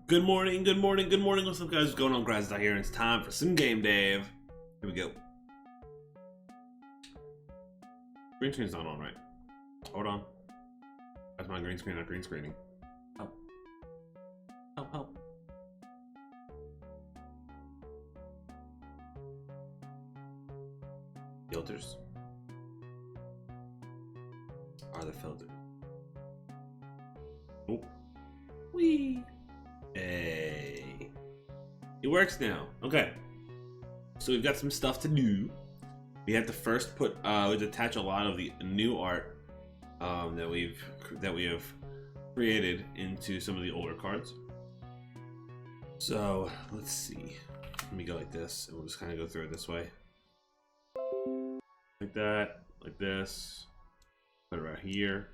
Good morning, good morning, good morning. What's up, guys? What's going on? Graz here, and it's time for some game, Dave. Here we go. Green screen's not on, right? Hold on. That's my green screen, not green screening. Help. Help, help. Filters. Are the filters? Oh. Whee! Hey, it works now. Okay, so we've got some stuff to do. We have to first put we have to attach a lot of the new art that we have created into some of the older cards. So let's see. Let me go like this, and we'll just kind of go through it this way, like that, like this. Put it right here.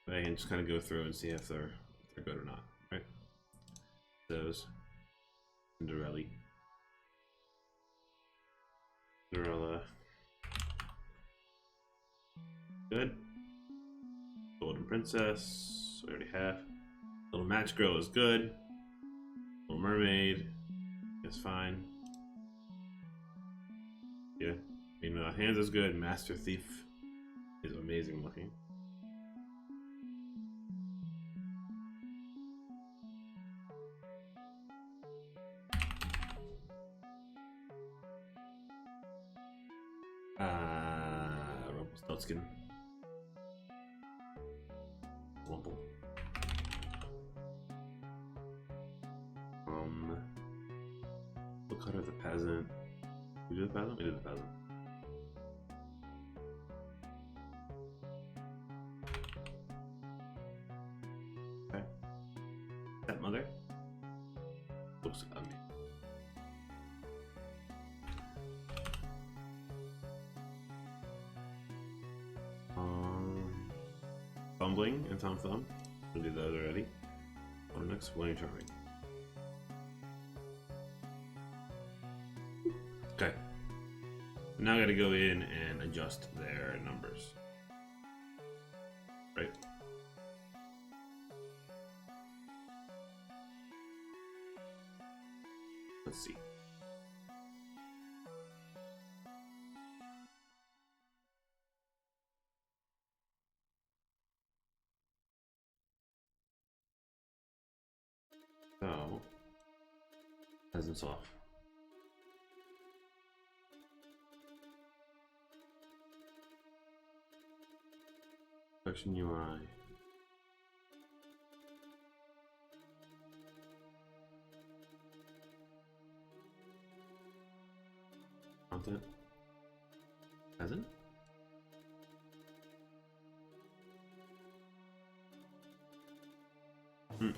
I can just kind of go through and see if they're good or not, right? Those Cinderella, good. Golden Princess, we already have. Little Match Girl is good. Little Mermaid is fine. Yeah, Hands is good. Master Thief is amazing looking. Rumpelstiltskin. Wumple. What color is the peasant? We do the peasant? We did the peasant. Okay. Stepmother. Looks ugly. Bumbling and Tom Thumb. We did those already. On next, William Charming. Okay. Now I gotta go in and adjust their numbers. Right? Let's see. So, peasants off. Section UI. Content. Peasant.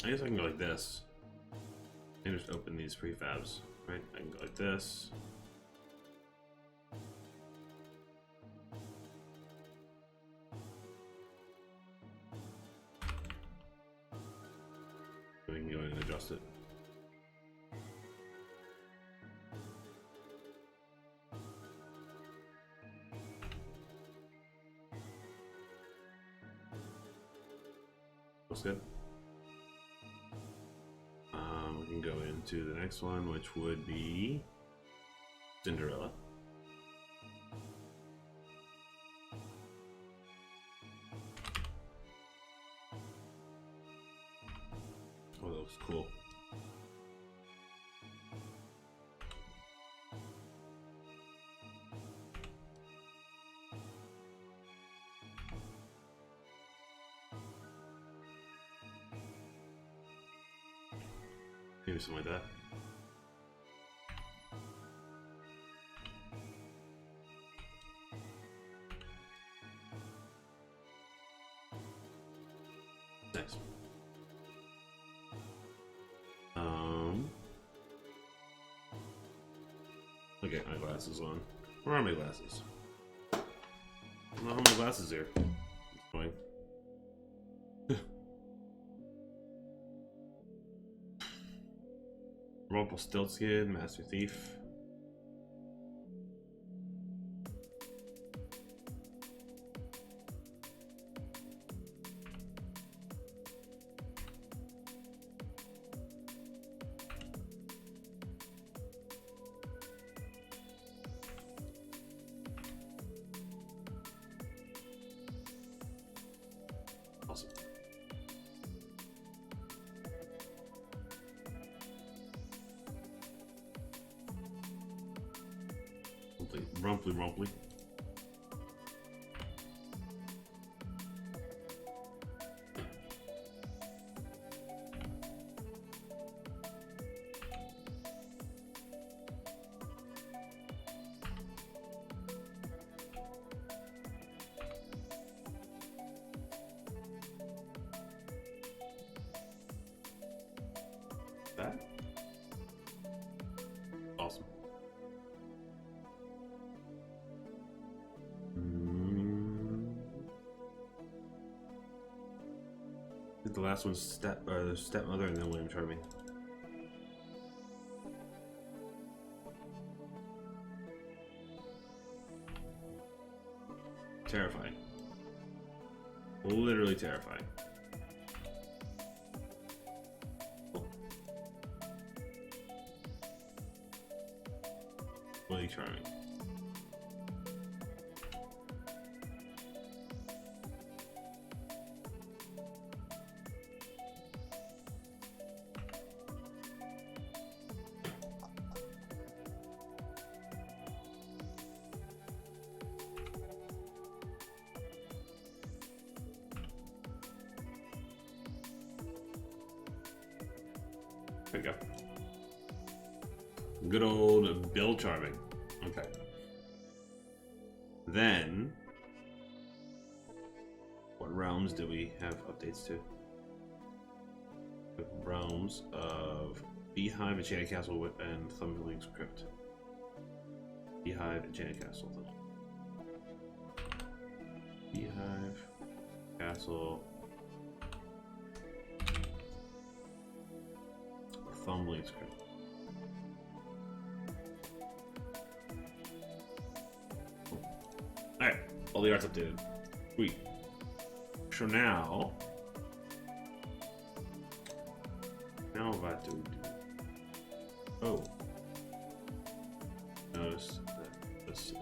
I guess I can go like this. And just open these prefabs, right? I can go like this. We can go in and adjust it. Looks good. We can go into the next one, which would be Cinderella. Oh, that looks cool. Maybe something like that. Nice. I'll get my glasses on. Where are my glasses? I don't know how my glasses are. It's annoying. Rumpelstiltskin, Master Thief. Awesome. Rumply. That? Awesome. The last one's stepmother and then William Charming. Terrifying. Literally terrifying. William Charming. There we go. Good old Bill Charming. Okay. Then, what realms do we have updates to? The realms of Beehive, Enchanted Castle, and Thumbeling's Crypt. Beehive, Enchanted Castle. Beehive, Castle, Thumbeling's Crypt. Alright, all the art's updated. Sweet. So now what do we do? Oh. Notice that this is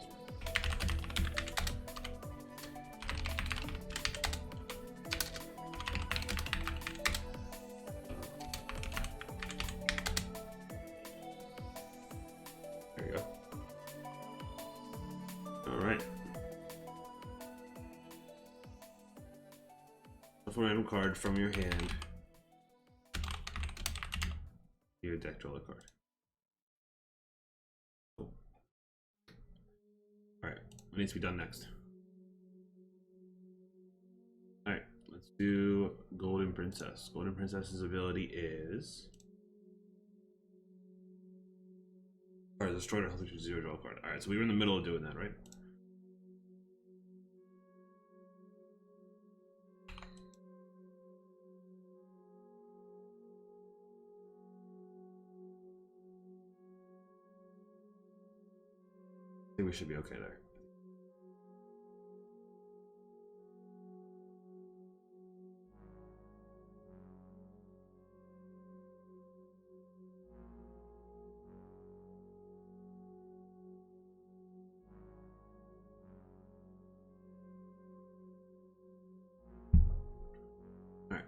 there you go. Alright. A random card from your hand. Your deck, draw a card. Cool. Alright, what needs to be done next? Alright, let's do Golden Princess. Golden Princess's ability is destroy or health to 0, draw a card. Alright, so we were in the middle of doing that, right? I think we should be okay there. Alright.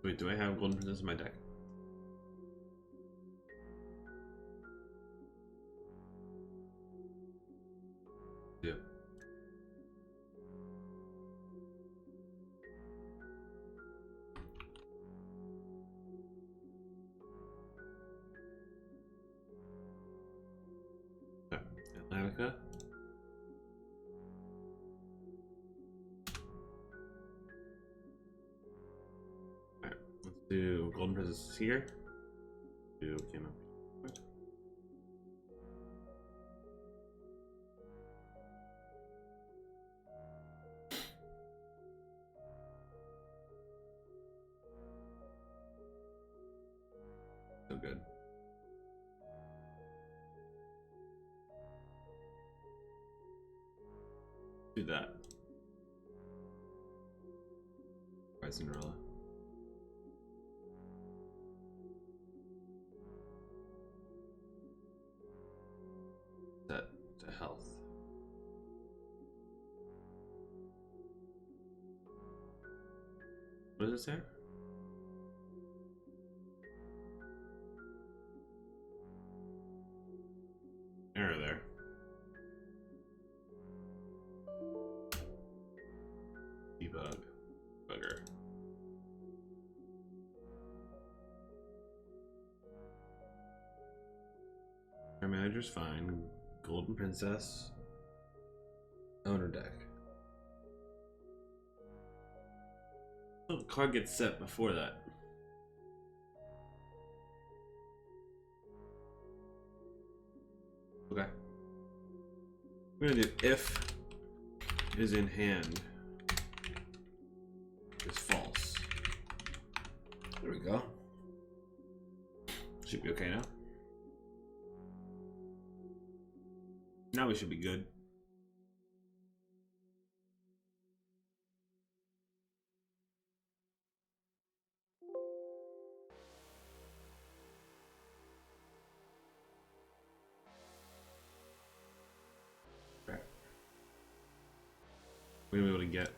Wait, do I have Golden Princess in my deck? Yeah. Okay. Atlantica. Alright, let's do Golden Princess here. came up. So good. Do that. By Cinderella. Set to health. What does it say? Error there. Debug. Bugger. Our manager's fine. Golden Princess. Owner deck. Oh, the card gets set before that. Okay. We're gonna do if is in hand is false. There we go. Should be okay now. Now we should be good. Okay. We're gonna be able to get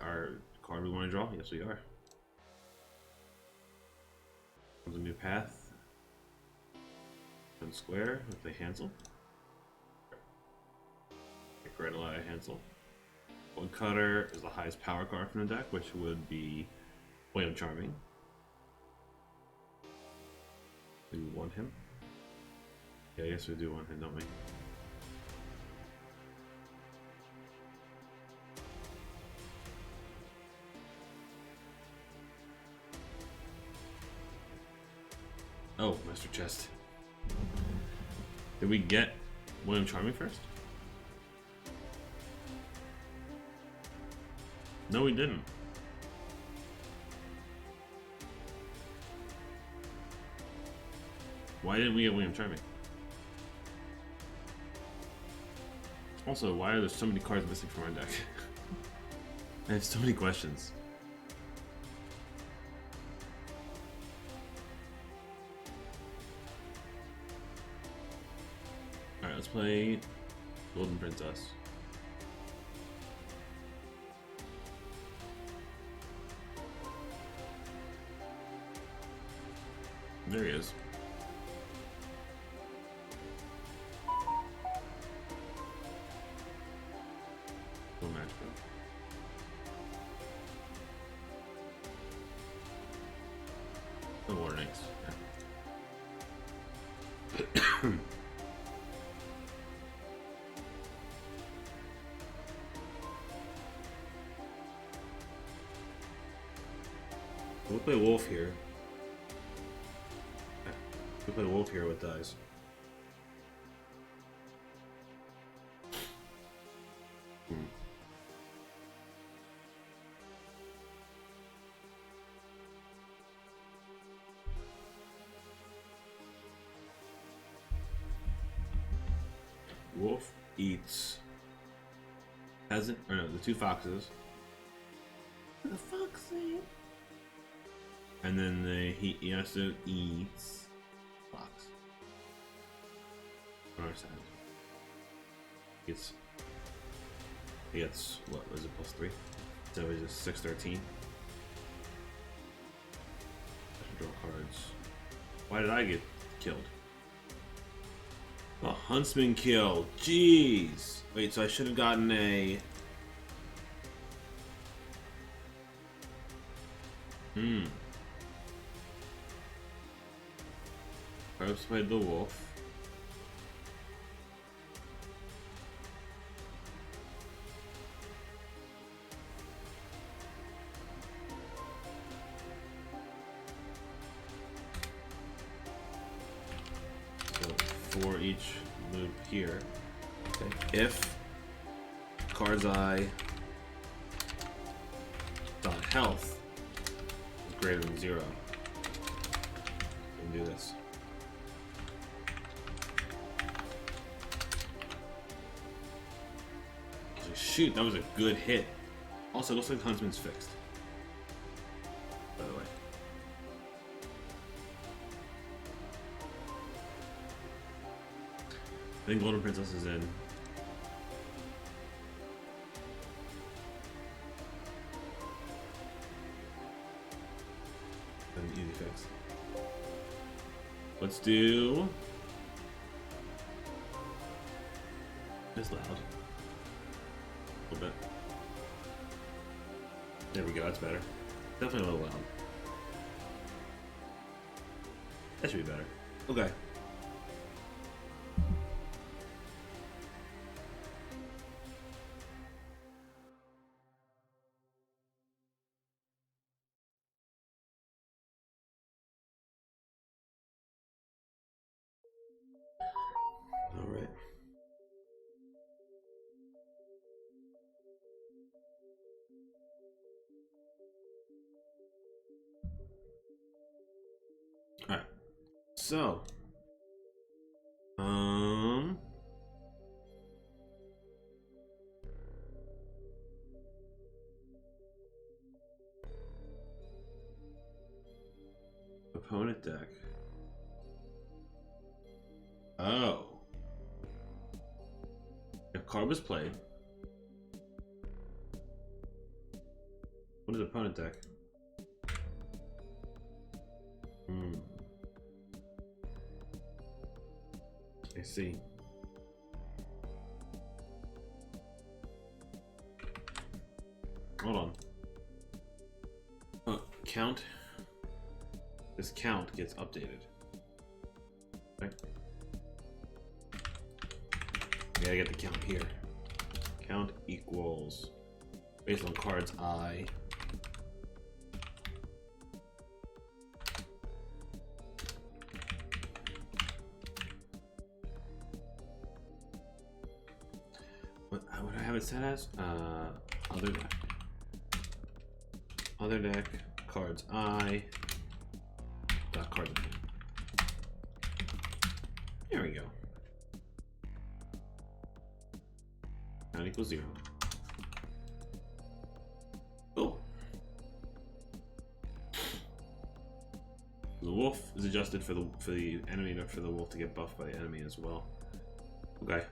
our card we want to draw. Yes, we are. Comes a new path. One square with the Hansel. Red Ally Hansel. One cutter is the highest power card from the deck, which would be William Charming. Do we want him? Yeah, I guess we do want him, don't we? Oh, Master Chest. Did we get William Charming first? No, we didn't. Why didn't we get William Charming? Also, why are there so many cards missing from our deck? I have so many questions. Alright, let's play Golden Princess. There he is. Full match, bro. No warnings. We'll play Wolf here. We play Wolf here with dice. Wolf eats peasant, or no, the two foxes. The foxy. And then he also eats fox. On our side. He gets what was it, +3? So it's just 613. Draw cards. Why did I get killed? The huntsman killed. Jeez. Wait, so I should have gotten a. Perhaps played the wolf. each move here. Okay. If card's eye dot health is greater than 0, we can do this. Shoot, that was a good hit. Also, it looks like Huntsman's fixed, by the way. I think Golden Princess is in. An easy fix. Let's do this loud. A little bit. There we go, that's better. Definitely a little loud. That should be better. Okay. All right. All right. So, opponent deck. Oh. If card was played. What is opponent deck? I see. Hold on. Count. This count gets updated. Okay. I gotta get the count here. Count equals based on card's eye. What would I have it set as? Other deck. Other deck, card's eye. Dot card's eye. There we go. Count equals 0. Cool. The wolf is adjusted for the enemy, for the wolf to get buffed by the enemy as well. Okay.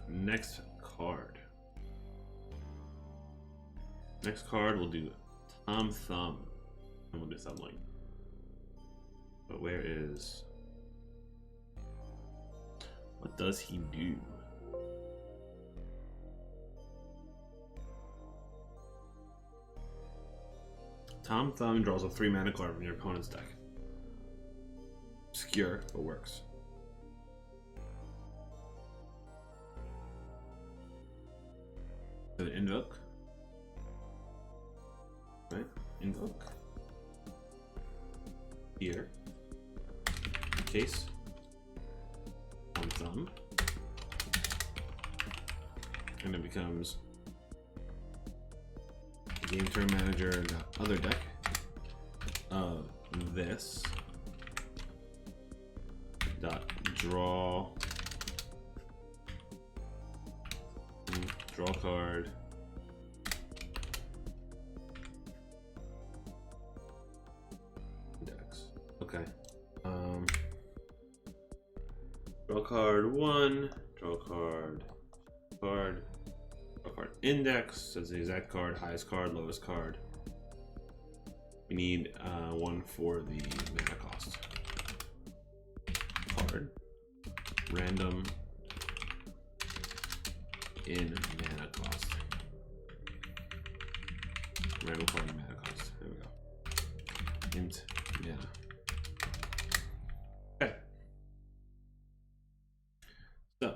Next card. Next card we'll do Tom Thumb, and we'll do Thumbling. But where is? What does he do? Tom Thumb draws a 3-mana card from your opponent's deck. Obscure, but works. So invoke. Right? Invoke. Here. Case. Tom Thumb. And it becomes game turn manager and the other deck of this dot draw card index. Okay. Draw card 1, draw card index, says the exact card, highest card, lowest card. We need one for the mana cost. Card. Random in mana cost. Random card in mana cost. There we go. Int mana. Okay. So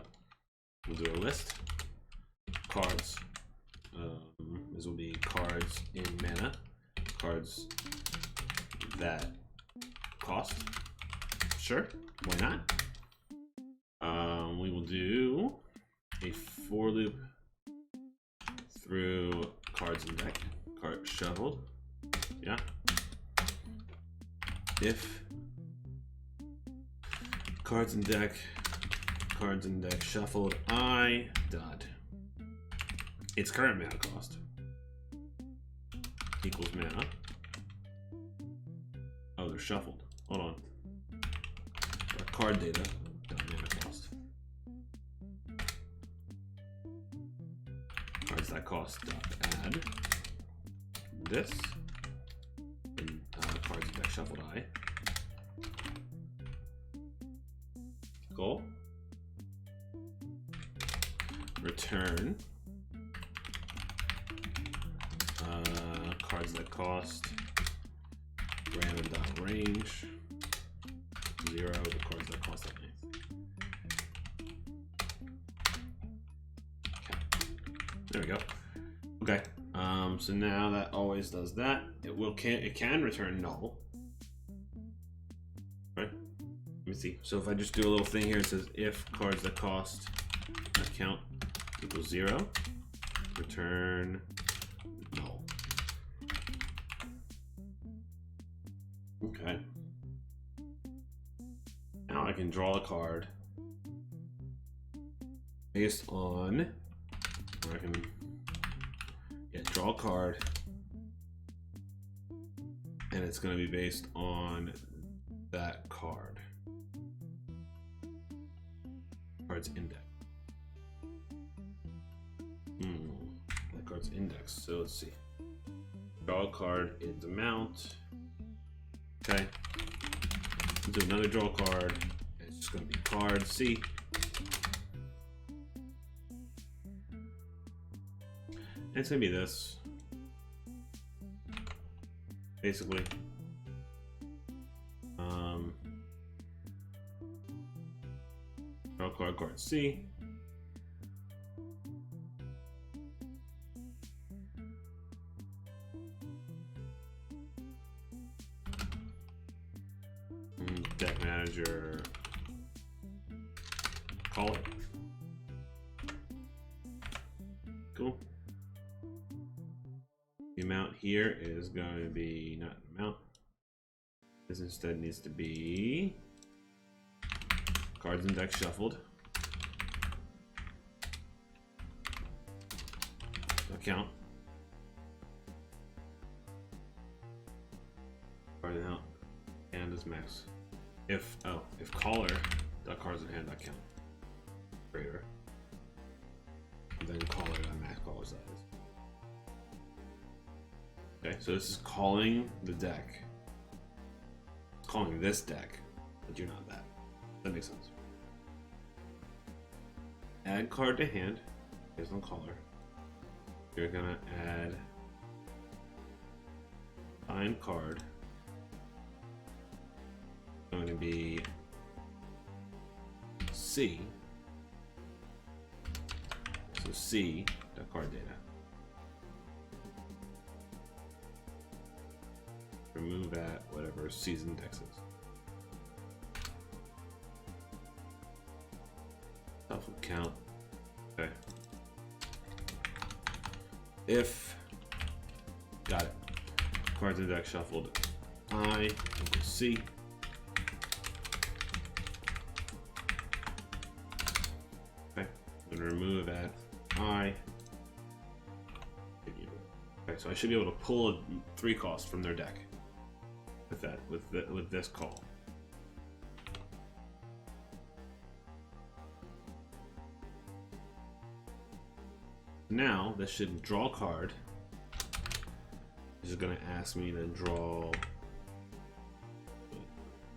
we'll do a list. Cards. This will be cards in mana, cards that cost. Sure, why not? we'll do a for loop through cards in deck, card shuffled. Yeah. If cards in deck shuffled, I dot its current mana cost equals mana. Oh, they're shuffled. Hold on. Our card data dot mana cost. Cards that cost dot add this. And cards in deck shuffled I. Goal. Return cards that cost random dot range 0, the cards that cost that length. Okay. There we go. Okay. So now that always does that. It can return null. Right? Let me see. So if I just do a little thing here, it says if cards that cost account equals 0, return null. Okay. Now I can draw a card based on, or I can draw a card, and it's going to be based on that card. Card's index. That card's index. So let's see. Draw a card is amount. Okay. Let's do another draw card. It's just going to be card C. And it's going to be this. Basically. Draw card C. Deck manager, call it. Cool. The amount here is going to be not an amount. This instead needs to be cards in deck shuffled. Account. Card in hand and is max. If caller dot cards in hand dot count greater, then caller dot max caller size. Okay, so this is calling the deck. It's calling this deck, but you're not that. That makes sense. Add card to hand based on caller. You're gonna add find card. Going to be C. So C, the card data. Remove at whatever season index is. Self count. Okay. If got it. Cards in deck shuffled. I equals C. And remove at I. Okay, so I should be able to pull a 3 cost from their deck with that, with this call. Now this should draw a card. This is going to ask me to draw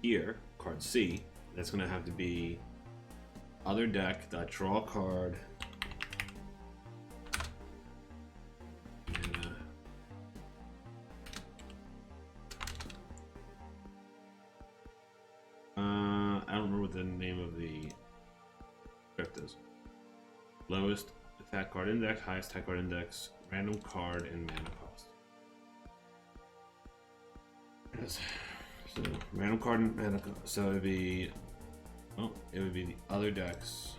here card C. That's going to have to be other deck dot draw a card. I don't remember what the name of the script is. Lowest attack card index, highest attack card index, random card, and mana cost. Yes. So random card and mana cost. So it'd be, well, it would be the other decks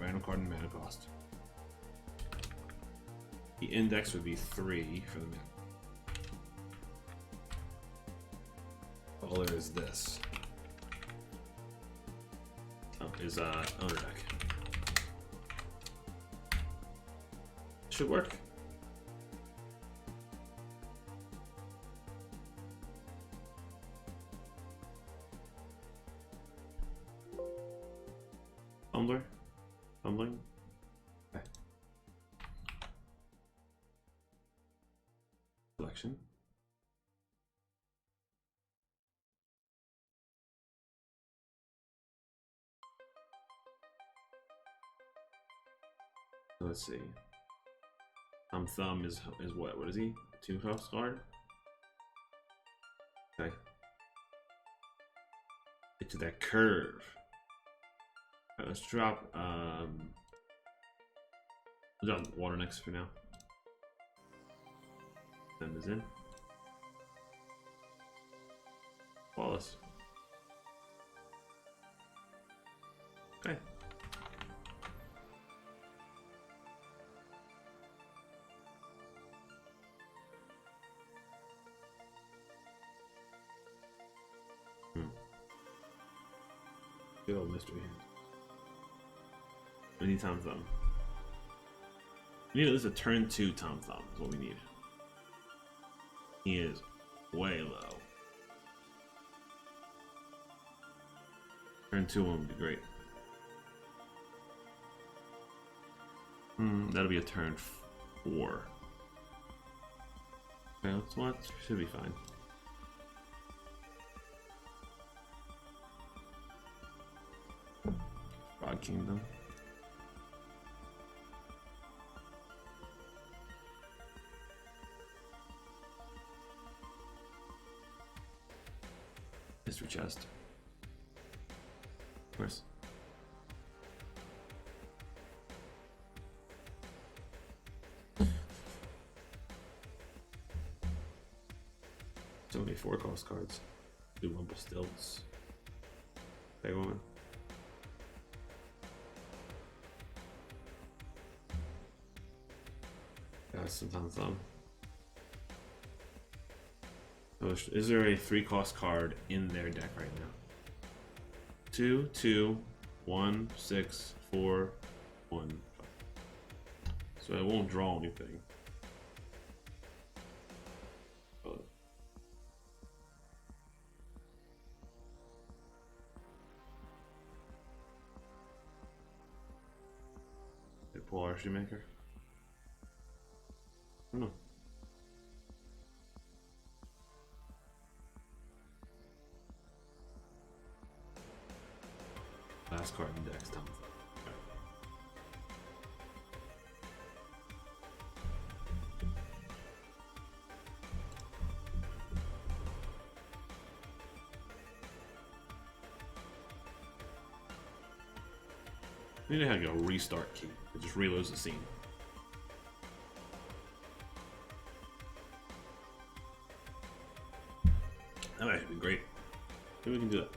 random card and mana cost. The index would be 3 for the mana. All there is this. Oh, is owner deck. Should work. Tumbling. Okay. Selection. Let's see. Thumb is what? What is he? 2-cost card. Okay. Get to that curve. All right, let's drop. We'll drop water next for now. Send is in. Flawless. Okay. Good old mystery hand. We need Tom Thumb. We need at least a turn 2 Tom Thumb is what we need. He is way low. Turn 2 one would be great. That'll be a turn 4. Okay, let's watch. Should be fine. Frog Kingdom. Mystery chest. Of course. So many 4-cost cards. Do Rumpelstilts. Big one. Got some Tom Thumb. Oh, is there a 3-cost card in their deck right now? 2, 2, 1, 6, 4, 1, 5. So I won't draw anything. Oh. They pull Archie Maker? I don't know. Last card in dex, Tom. We need to have a restart key. It just reloads the scene. That might be great. Maybe we can do that.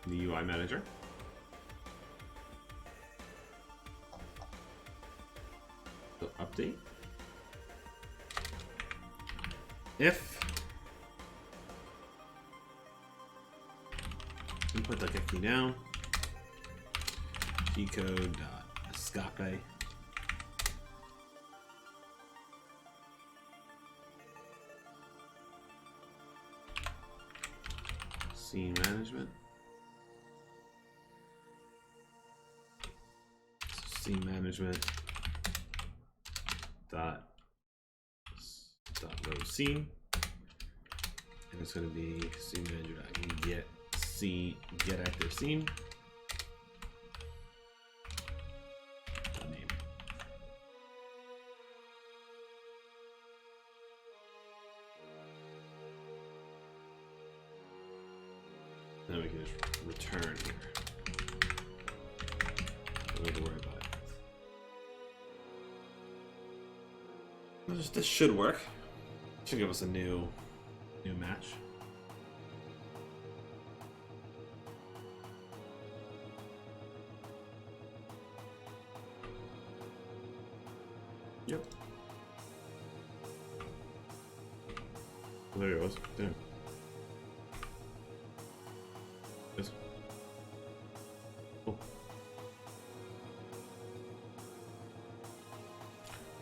The UI manager. So update. If input the key down. Gcode escape. Scene management. Scene management dot load scene, and it's going to be scene manager dot get active scene. Name. Then we can just return here. Don't have to worry about it. This should work. Should give us a new match. Yep. Oh, there it was. Damn. Yes. Cool.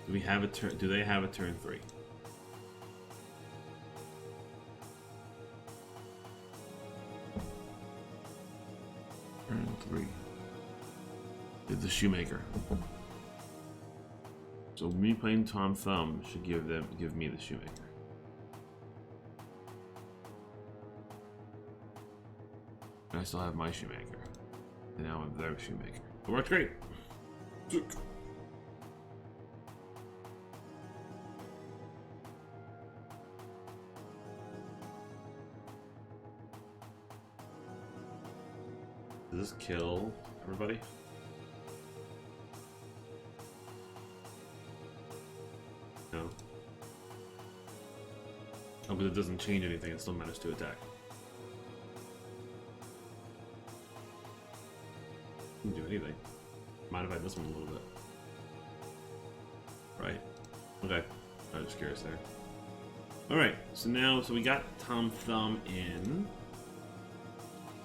Do we have a turn? Do they have a turn 3? Turn 3. It's the shoemaker. So me playing Tom Thumb should give me the shoemaker. I still have my shoemaker. And now I'm their shoemaker. It worked great. Does this kill everybody? No. Oh, but it doesn't change anything. It still managed to attack. Didn't do anything. Modified this one a little bit. Right. Okay. I was just curious there. Alright, so we got Tom Thumb in.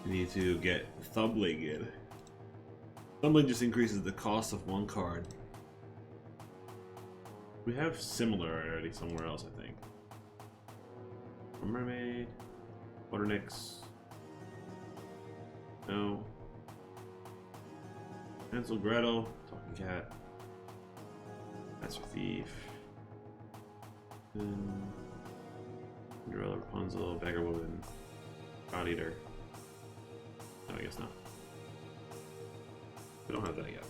We need to get Thumbling in. Thumbling just increases the cost of one card. We have similar already somewhere else, I think. Mermaid. Water Nix. No. Hansel, Gretel. Talking Cat. Master Thief. Cinderella, Rapunzel, Beggar Woman. God Eater. No, I guess not. We don't have that yet.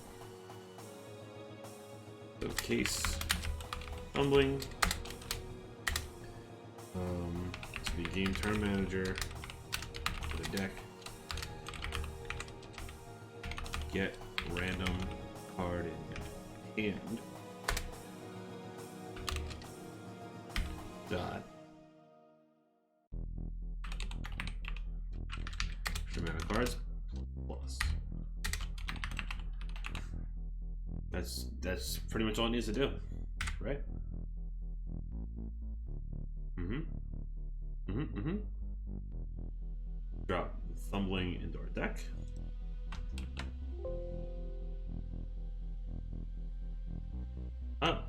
So case. Tumbling. This will be game turn manager for the deck. Get random card in hand. Dot. The amount of cards plus. That's pretty much all it needs to do, right? Drop Thumbling into our deck. Oh.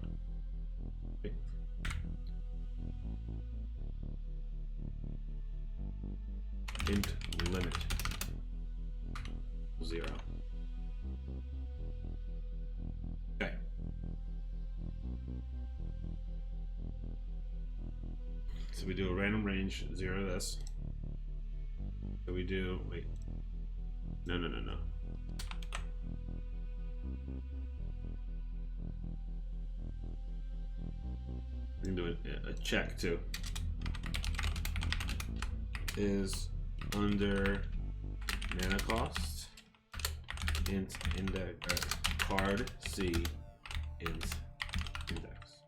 Okay. Int limit 0. Okay. So we do a random range 0 this. So we do wait. No. We can do a check too. Is under mana cost int index card C int index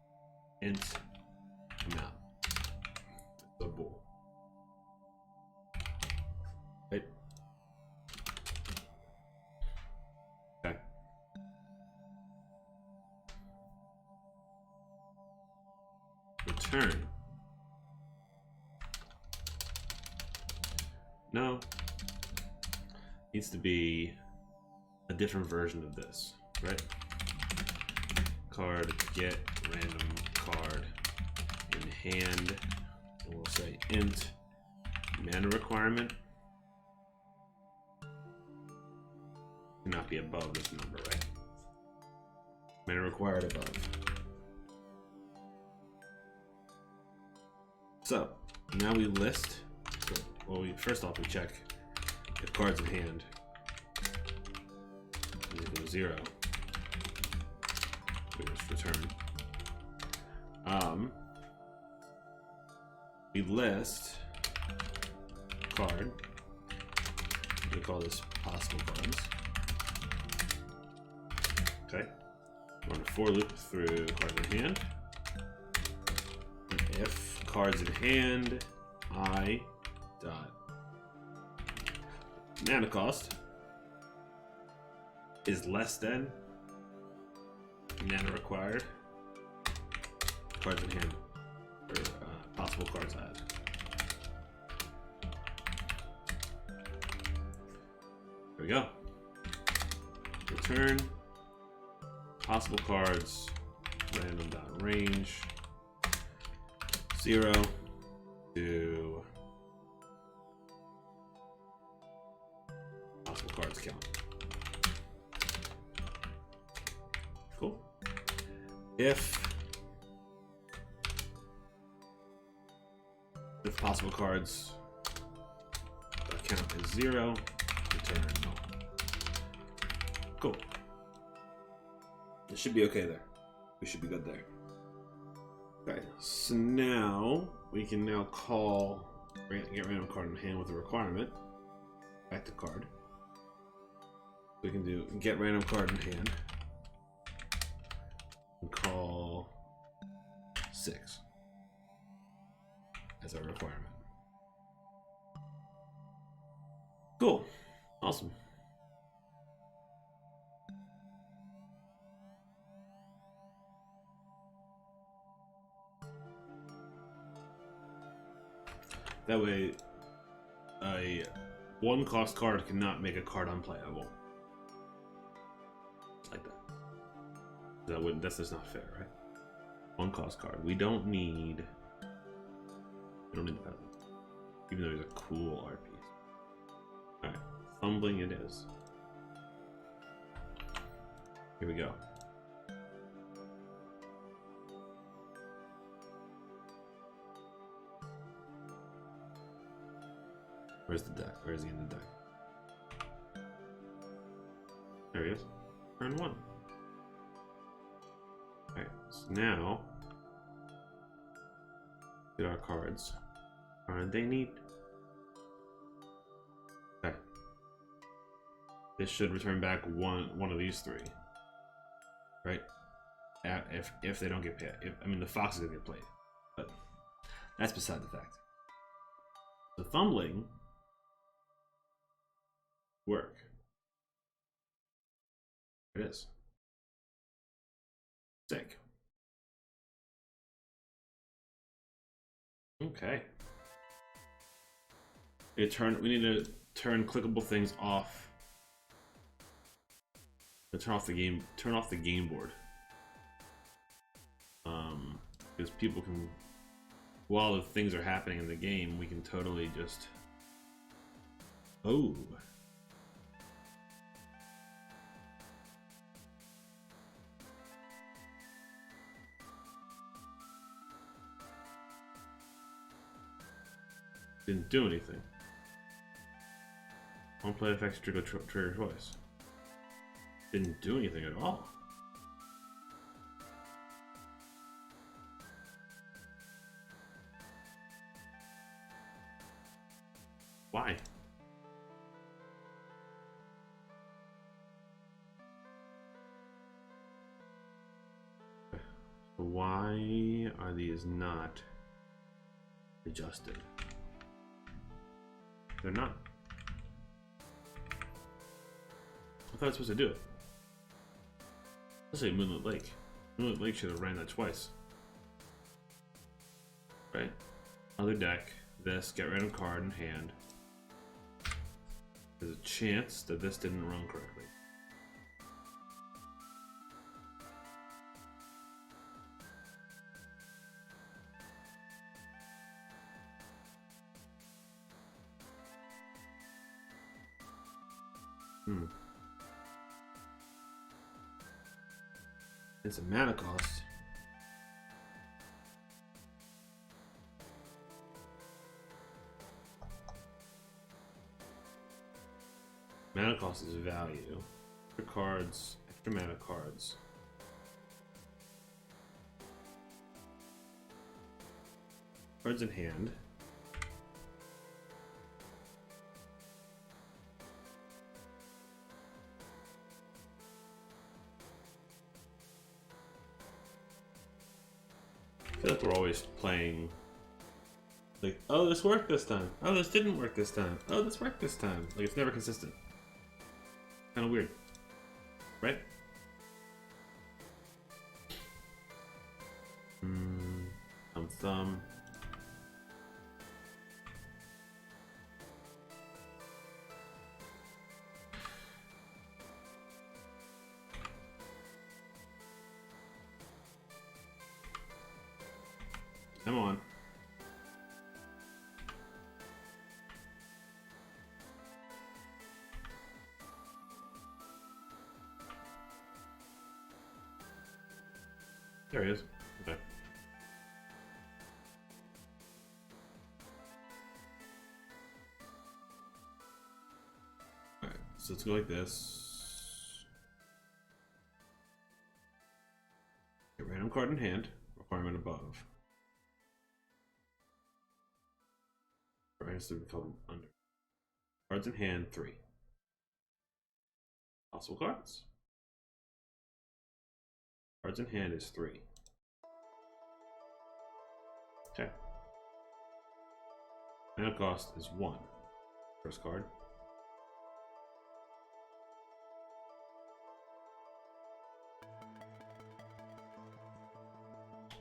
int amount. The bool. Right. Okay. Return. No. Needs to be a different version of this, right? Card get random card in hand. And we'll say int mana requirement cannot be above this number, right? Mana required above. So now we list. Well, first off we check if cards in hand is equal to 0. We just return. We list card. We call this possible cards. Okay. Run a for loop through cards in hand. And if cards in hand, I dot mana cost is less than mana required cards in hand, or possible cards added. There we go. Return possible cards, random dot range 0 to possible cards count. Cool. If possible cards count is 0, return null. Cool. It should be okay there. We should be good there. Okay, so now we can now call get random card in hand with a requirement. Back to card. We can do get random card in hand and call 6 as our requirement. Cool. Awesome. That way, a 1-cost card cannot make a card unplayable. Like that. That's just not fair, right? 1-cost card. We don't need the peasant. Even though he's a cool art piece. Alright, fumbling it is. Here we go. Where's the deck? Where is he in the deck? There he is. Turn 1. Alright, so now get our cards. Aren't they neat? Okay. This should return back one of these 3. Right? If they don't get paid. I mean the fox is gonna get played. But that's beside the fact. The fumbling work. It is. Sick. Okay. We need to turn clickable things off. Turn off the game board. Because people can, while the things are happening in the game, we can totally just. Oh. Didn't do anything. One play effects trigger twice. Didn't do anything at all. Why? So why are these not adjusted? They're not. I thought I was supposed to do it. Let's say Moonlit Lake. Moonlit Lake should have ran that twice. Right? Other deck. This. Get random card in hand. There's a chance that this didn't run correctly. It's a mana cost. Mana cost is value. Extra cards, extra mana cards. Cards in hand. I feel like we're always playing like, oh, this worked this time. Oh, this didn't work this time. Oh, this worked this time. Like, it's never consistent. Kind of weird. Right? thumb. Come on. There he is. Okay. Alright, so let's go like this. Get random card in hand, requirement above. Or has to become under. Cards in hand, 3. Possible cards. Cards in hand is 3. Okay. Mana cost is 1. First card.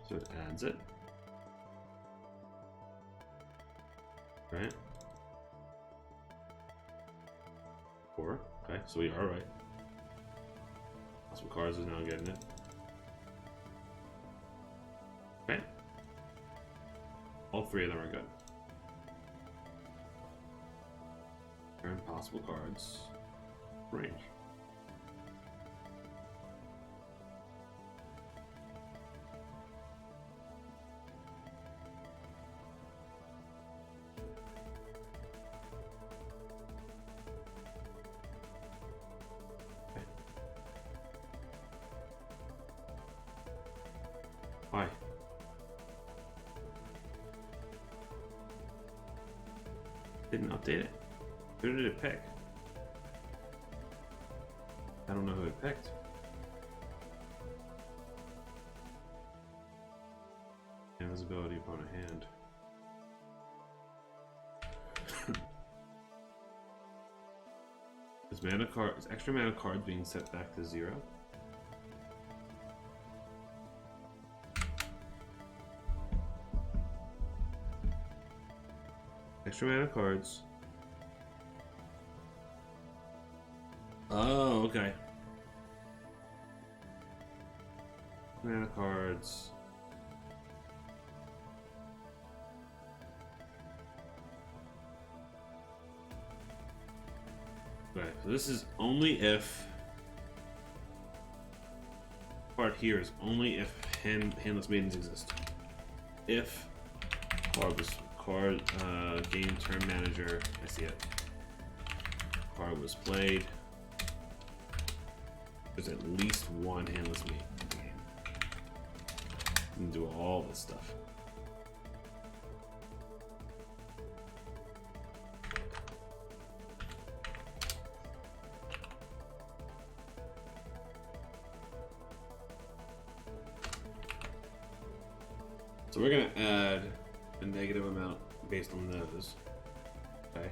So it adds it. Right. 4. Okay, so we are right. Possible cards is now getting it. Okay. All 3 of them are good. Turn possible cards. Range. Why? Didn't update it. Who did it pick? I don't know who it picked. Invisibility upon a hand. Is extra mana cards being set back to 0? Extra mana cards. Oh, okay. Mana cards. Okay, so this is only if part here is only if handless maidens exist. If card game turn manager, I see it. Card was played. There's at least one handless maiden in the game. You can do all this stuff. So we're gonna add a negative amount based on those. Okay.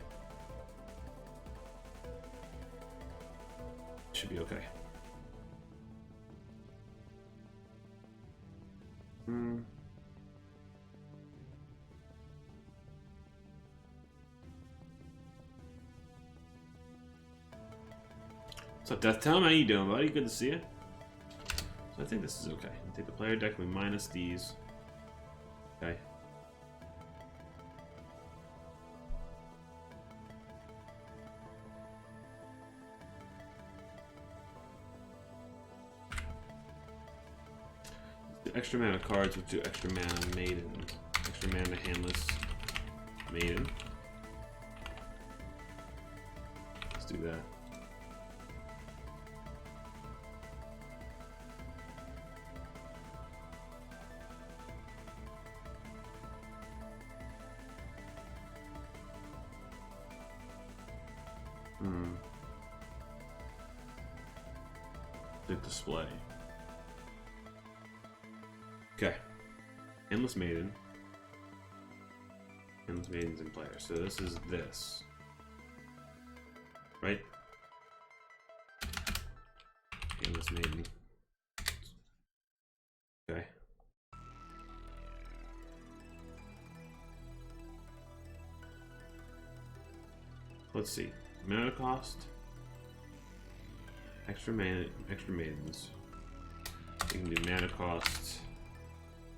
Should be okay. What's up, Death Town? How you doing, buddy? Good to see you. So I think this is okay. I'll take the player deck, we minus these. Okay. The extra mana cards with 2 extra mana maiden. Extra mana handless maiden. Let's do that. The display. Okay. Endless Maiden. Endless Maiden's in player. So this is this. Right? Endless Maiden. Okay. Let's see. Mana cost. Extra mana, extra maidens. You can do mana cost.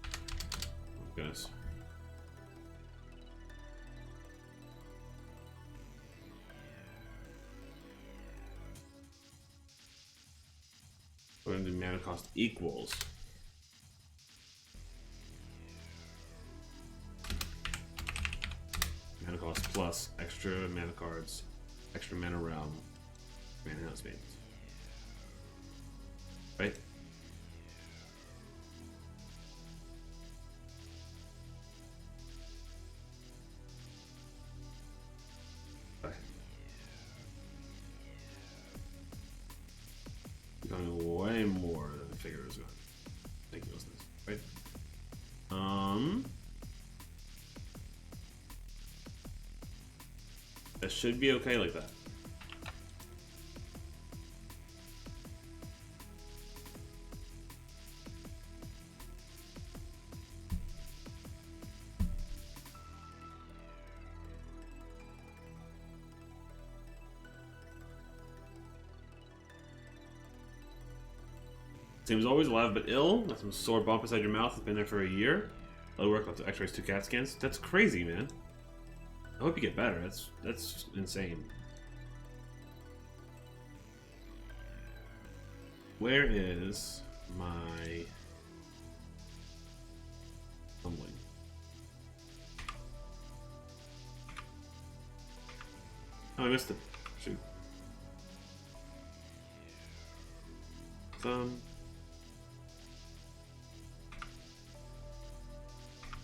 Oh goodness. We're gonna do mana cost equals. Mana cost plus extra mana cards, extra mana realm, mana house maidens. Right? Okay. Becoming way more than the figure is going. Ridiculousness, right? That should be okay like that. Seems always alive but ill. Got some sore bump inside your mouth. It's been there for a year. That'll work. Lots of X-rays, 2 CAT scans. That's crazy, man. I hope you get better. That's insane. Where is my tumbling? Oh, I missed it. Shoot.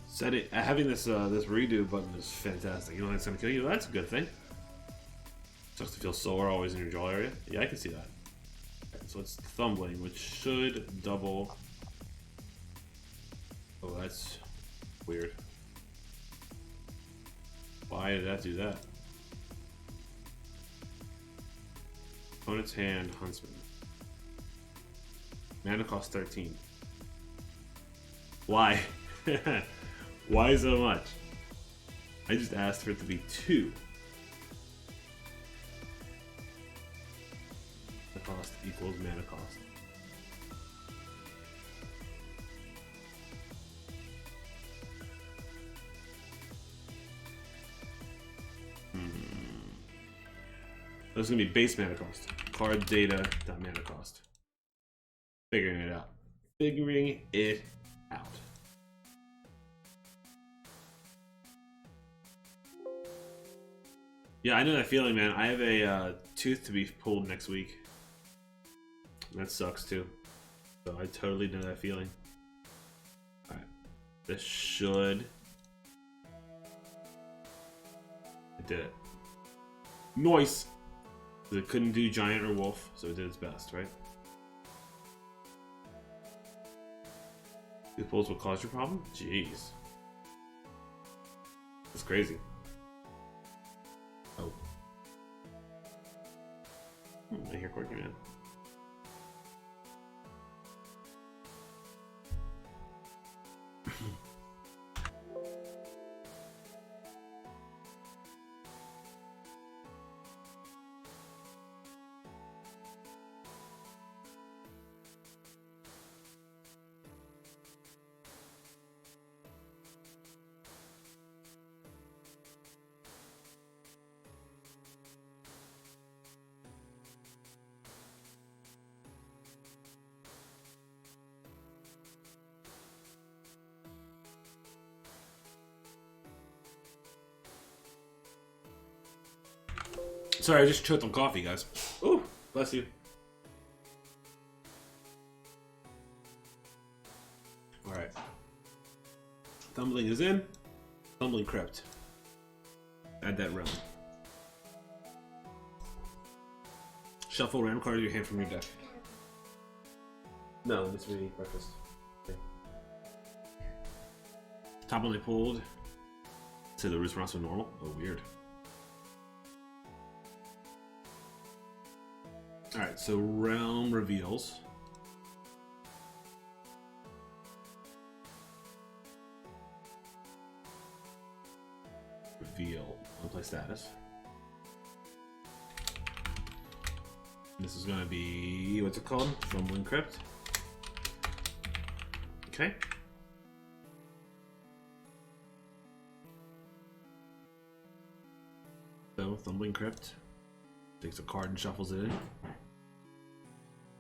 Setting having this this redo button is fantastic. You know that's gonna kill you. That's a good thing. Sucks to feel sore always in your jaw area. Yeah, I can see that. Okay, so it's thumbling, which should double. Oh, that's weird. Why did that do that? Opponent's hand, Huntsman. Mana cost 13. Why? Why so much? I just asked for it to be 2. The cost equals mana cost. That's gonna be base mana cost. Card data dot mana cost. Figuring it out. Figuring it out. Yeah, I know that feeling, man. I have a tooth to be pulled next week. That sucks too. So I totally know that feeling. Alright. This should... It did it. Nice! It couldn't do giant or wolf, so it did its best, right? Tooth pulls will cause your problem? Jeez. That's crazy. Oh. I hear Quirky Man. Sorry, I just choked on coffee, guys. Ooh, bless you. Alright. Tumbling is in. Tumbling Crypt. Add that realm. Shuffle random card of your hand from your deck. No, this will be breakfast. Okay. Top only pulled. To the response of normal. Oh, weird. Alright, so realm reveals. Reveal. Unplay status. This is gonna be, what's it called? Thumbling Crypt. Okay. So, Thumbling Crypt takes a card and shuffles it in.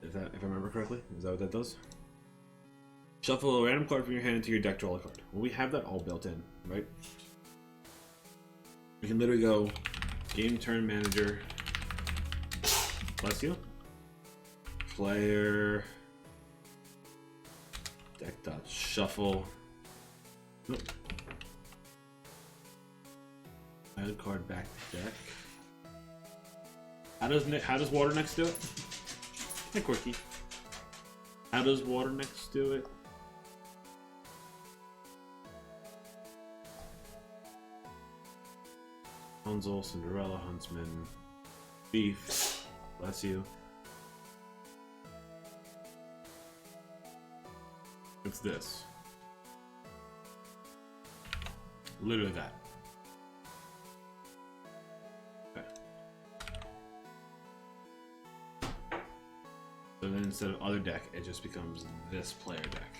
Is that, if I remember correctly, is that what that does? Shuffle a random card from your hand into your deck, draw a card. Well, we have that all built in, right? We can literally go game turn manager. Bless you. Player. Deck dot shuffle. Nope. Add a card back to deck. How does Water Next do it? Hey, quirky. How does Water Next do it? Hansel, Cinderella, Huntsman, Thief. Bless you. It's this. Literally that. Okay. So then instead of other deck, it just becomes this player deck.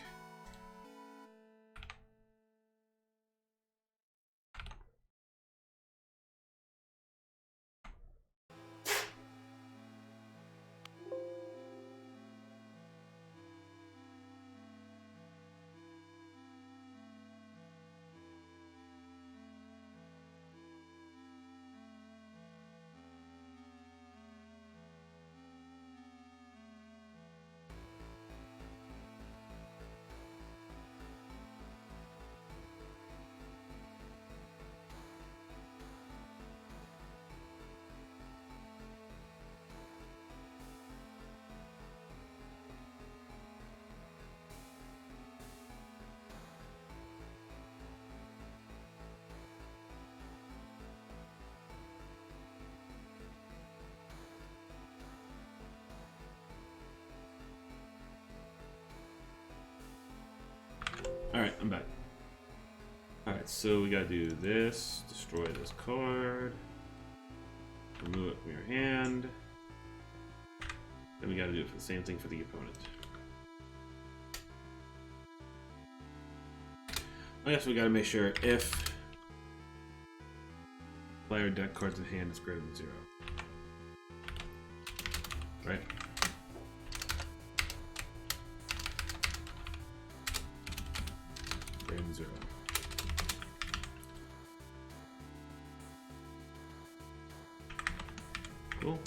Alright, I'm back. Alright, so we gotta do this, destroy this card, remove it from your hand, then we gotta do the same thing for the opponent. I guess we gotta make sure if player deck cards in hand is greater than 0. Right? Greater than 0. Cool.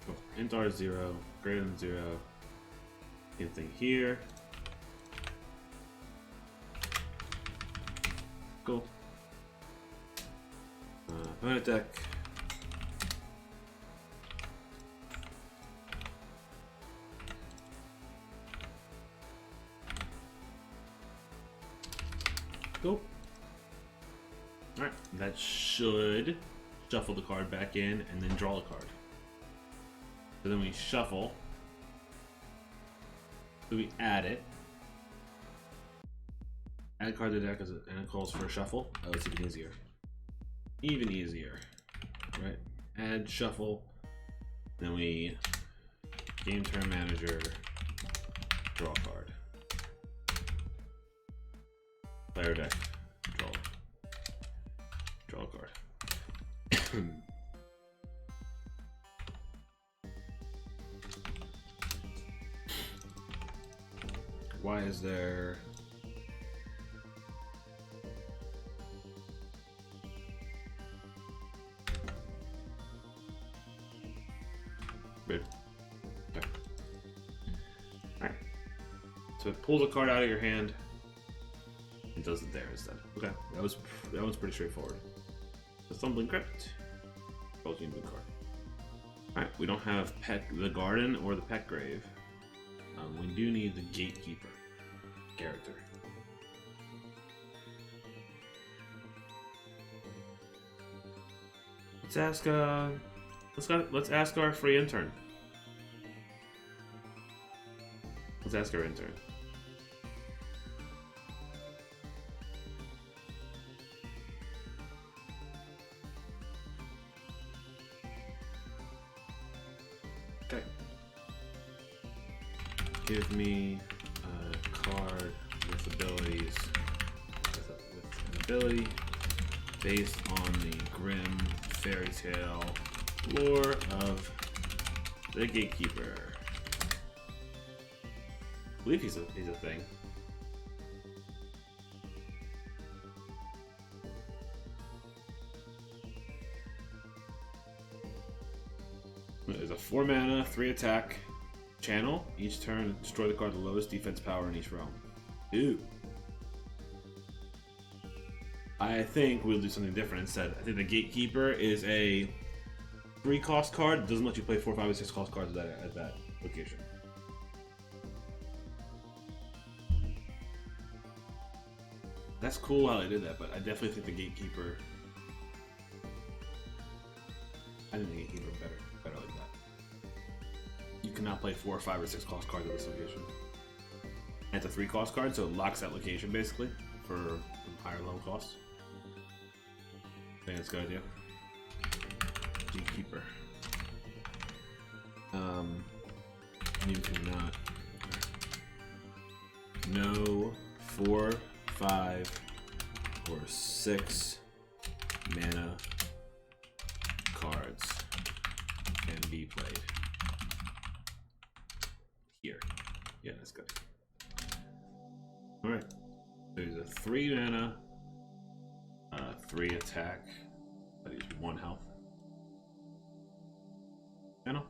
Cool. Int R 0, greater than 0. Same thing here. Cool. Opponent deck. Cool. Alright, that should shuffle the card back in and then draw a card. So then we shuffle. So we add it. Add a card to the deck and it calls for a shuffle. Oh, it's even easier. Even easier. Right? Add, shuffle. Then we game turn manager, draw a card. Player deck, draw a card. Why is there weird? Okay. Alright. So it pulls a card out of your hand. It does it there instead. Okay, that was pretty straightforward. The Thumbling Crypt. Both you card. Alright, we don't have the Garden or the Pet Grave. We do need the Gatekeeper character. Let's ask our free intern. Let's ask our intern. Okay. Give me a card with abilities with an ability based on the Grimm fairy tale lore of the Gatekeeper. I believe he's a thing. There's a 4 mana, 3 attack channel. Each turn, destroy the card with the lowest defense power in each realm. Ooh. I think we'll do something different instead. I think the Gatekeeper is a 3-cost card. It doesn't let you play 4, 5, and 6-cost cards at that location. That's cool how they did that, but I definitely think the Gatekeeper. I think the Gatekeeper better like that. You cannot play 4, 5, or 6-cost cards at this location. And it's a 3-cost card, so it locks that location basically for higher low costs. I think that's a good idea. Gatekeeper. You cannot. No 4, 5, or 6 mana cards can be played here. Yeah, that's good. Alright. There's a 3 mana, 3 attack, that is 1 health. Channel.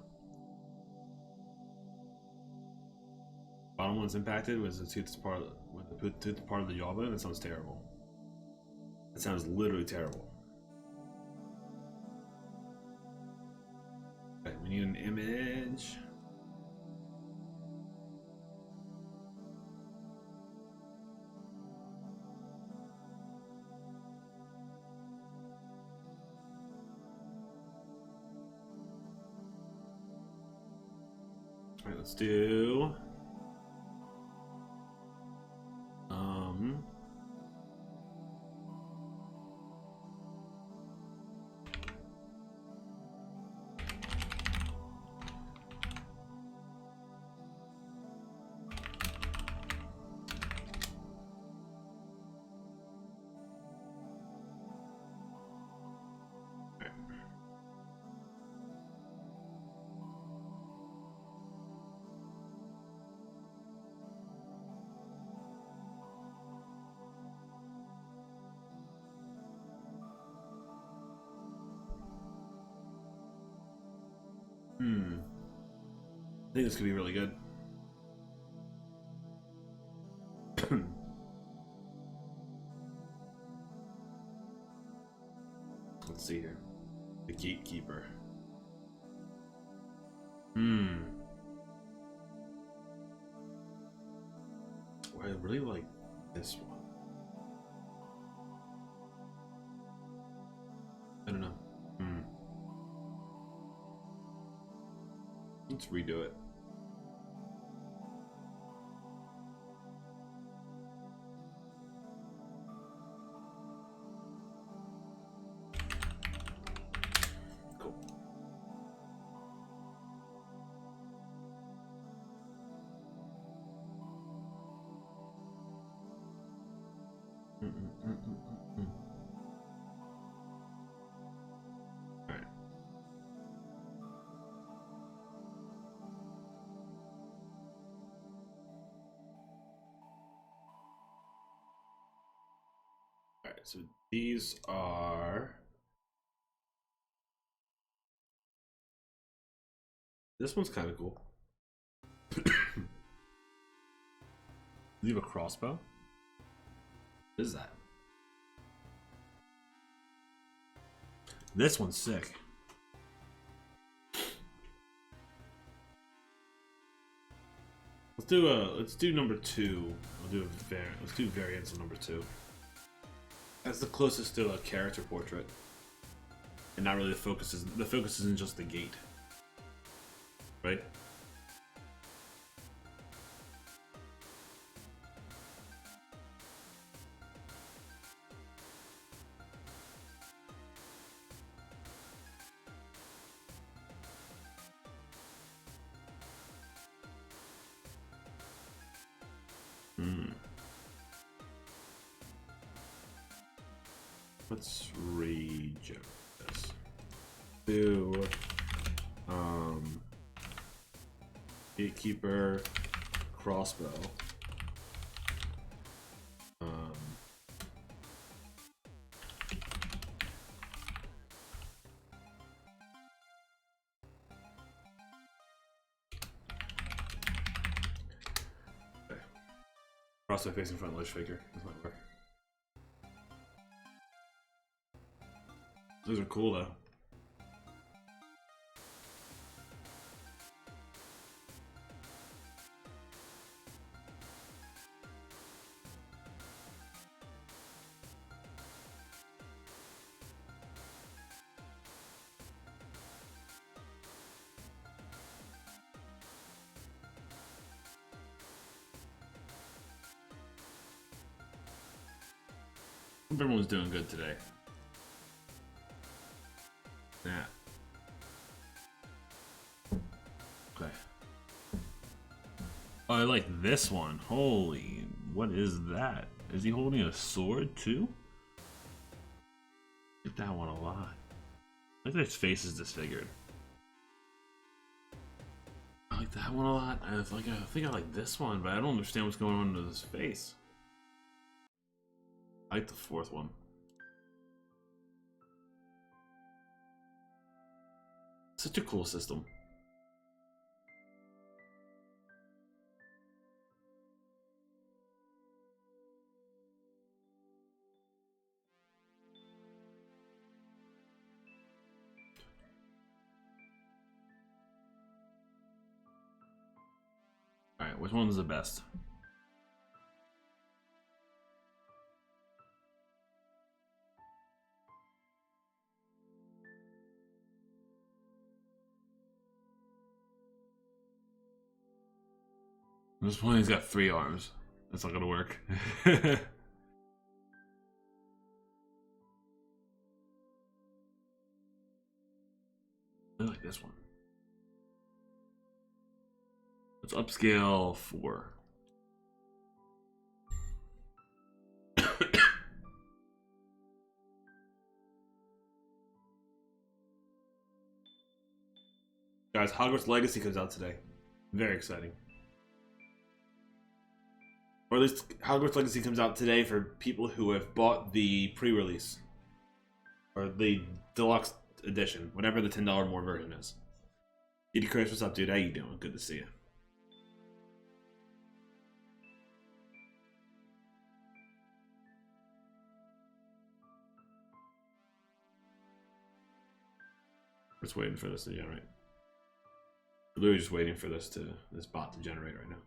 Bottom one's impacted was the tooth part of the jawbone. That sounds terrible. That sounds literally terrible. Okay, we need an image. All right, let's do. I think this could be really good. Let's see here. The Gatekeeper. I really like this one. I don't know. Let's redo it. Cool. All right. Alright, so these are. This one's kind of cool. Leave a crossbow? What is that? This one's sick. Let's do number 2. Let's do variants of number 2. That's the closest to a character portrait. And not really the focus isn't just the gate. Right? let's regenerate this. Do Gatekeeper, crossbow. Okay. Crossbow facing front ledge figure. This might work. Those are cool though. Everyone's doing good today. Yeah. Okay. Oh, I like this one. Holy, what is that? Is he holding a sword too? I like that one a lot. I like that his face is disfigured. I like that one a lot. I think I like this one, but I don't understand what's going on with his face. I like the fourth one. Such a cool system. Alright, which one's the best? This one, he's got 3 arms. That's not gonna work. I like this one. Let's upscale 4. Guys, Hogwarts Legacy comes out today. Very exciting. Or at least Hogwarts Legacy comes out today for people who have bought the pre-release. Or the deluxe edition, whatever the $10 more version is. Edie Chris, what's up, dude? How you doing? Good to see you. We're just waiting for this to generate. We're literally just waiting for this bot to generate right now.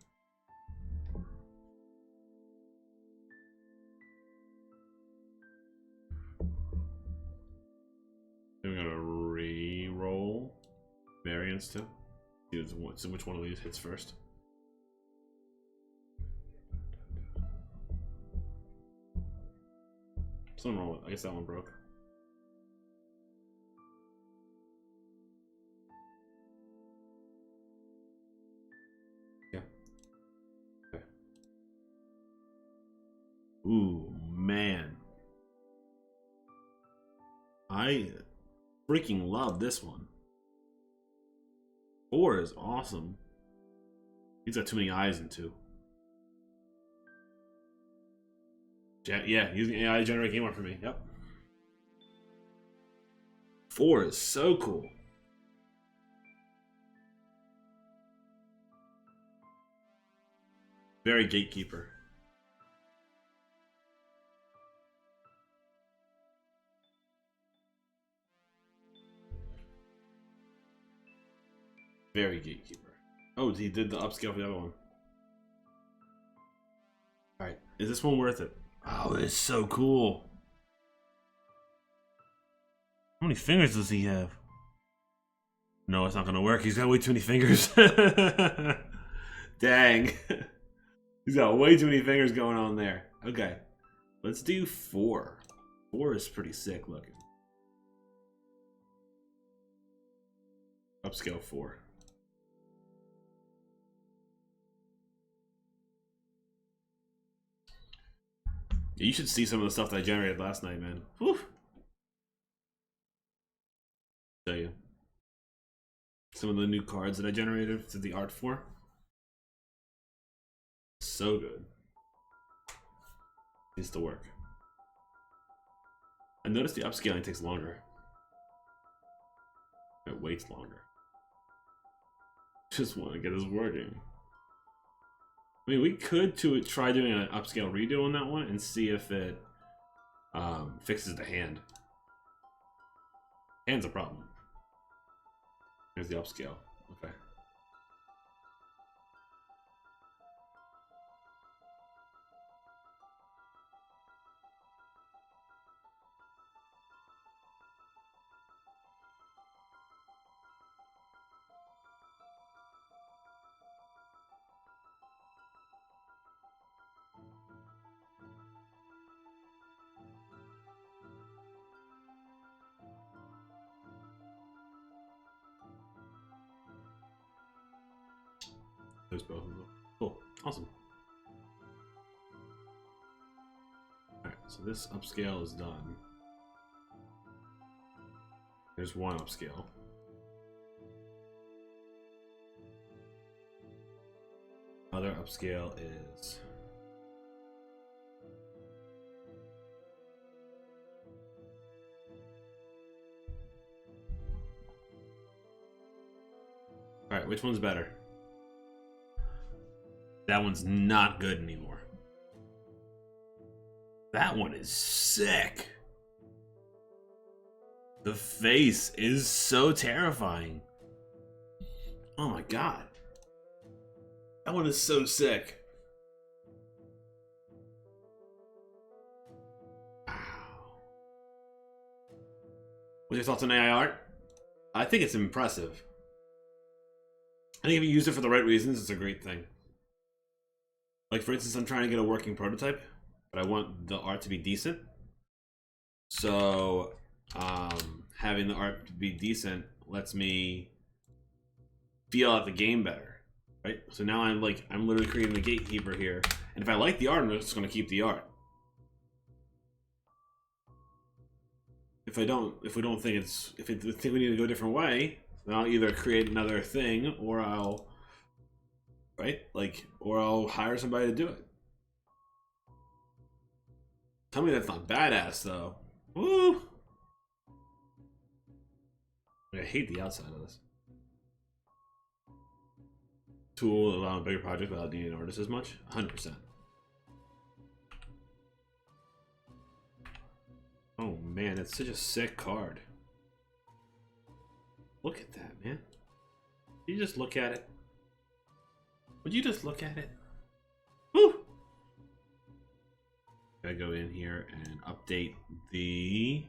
Then we're gonna re-roll variants too. See which one of these hits first. Something wrong with it. I guess that one broke. Yeah. Okay. Ooh, man. I freaking love this one. 4 is awesome. He's got too many eyes in 2. Yeah, using AI to generate game art for me. Yep. 4 is so cool. Very Gatekeeper. Very Gatekeeper. Oh, he did the upscale for the other one. Alright, is this one worth it? Oh, it's so cool. How many fingers does he have? No, it's not gonna work. He's got way too many fingers. Dang. He's got way too many fingers going on there. Okay, let's do 4. 4 is pretty sick looking. Upscale 4. You should see some of the stuff that I generated last night, man. Whew. some of the new cards that I generated to the art for. So good. Needs to work. I noticed the upscaling takes longer. It waits longer. Just want to get this working. I mean, we could try doing an upscale redo on that one and see if it fixes the hand. Hand's a problem. Here's the upscale. Okay. There's both of them. Cool. Awesome. Alright, so this upscale is done. There's one upscale. Other upscale is... Alright, which one's better? That one's not good anymore. That one is sick. The face is so terrifying. Oh my god. That one is so sick. Wow. What's your thoughts on AI art? I think it's impressive. I think if you use it for the right reasons, it's a great thing. Like, for instance, I'm trying to get a working prototype, but I want the art to be decent. So, having the art to be decent lets me feel out the game better, right? So now I'm literally creating the gatekeeper here, and if I like the art, I'm just going to keep the art. If we don't think we need to go a different way, then I'll either create another thing, or I'll or I'll hire somebody to do it. Tell me that's not badass, though. Woo! I hate the outside of this. Tool allowing a bigger project without needing an artist as much? 100%. Oh man, that's such a sick card. Look at that, man. You just look at it. Would you just look at it? Woo! Gotta go in here and update the...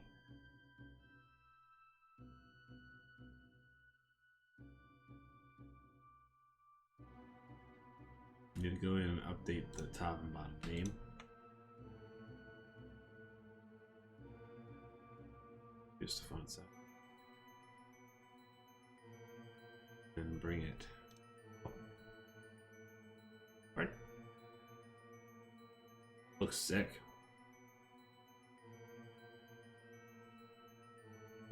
Need to go in and update the top and bottom name. Just the font size. And bring it. Right. Looks sick.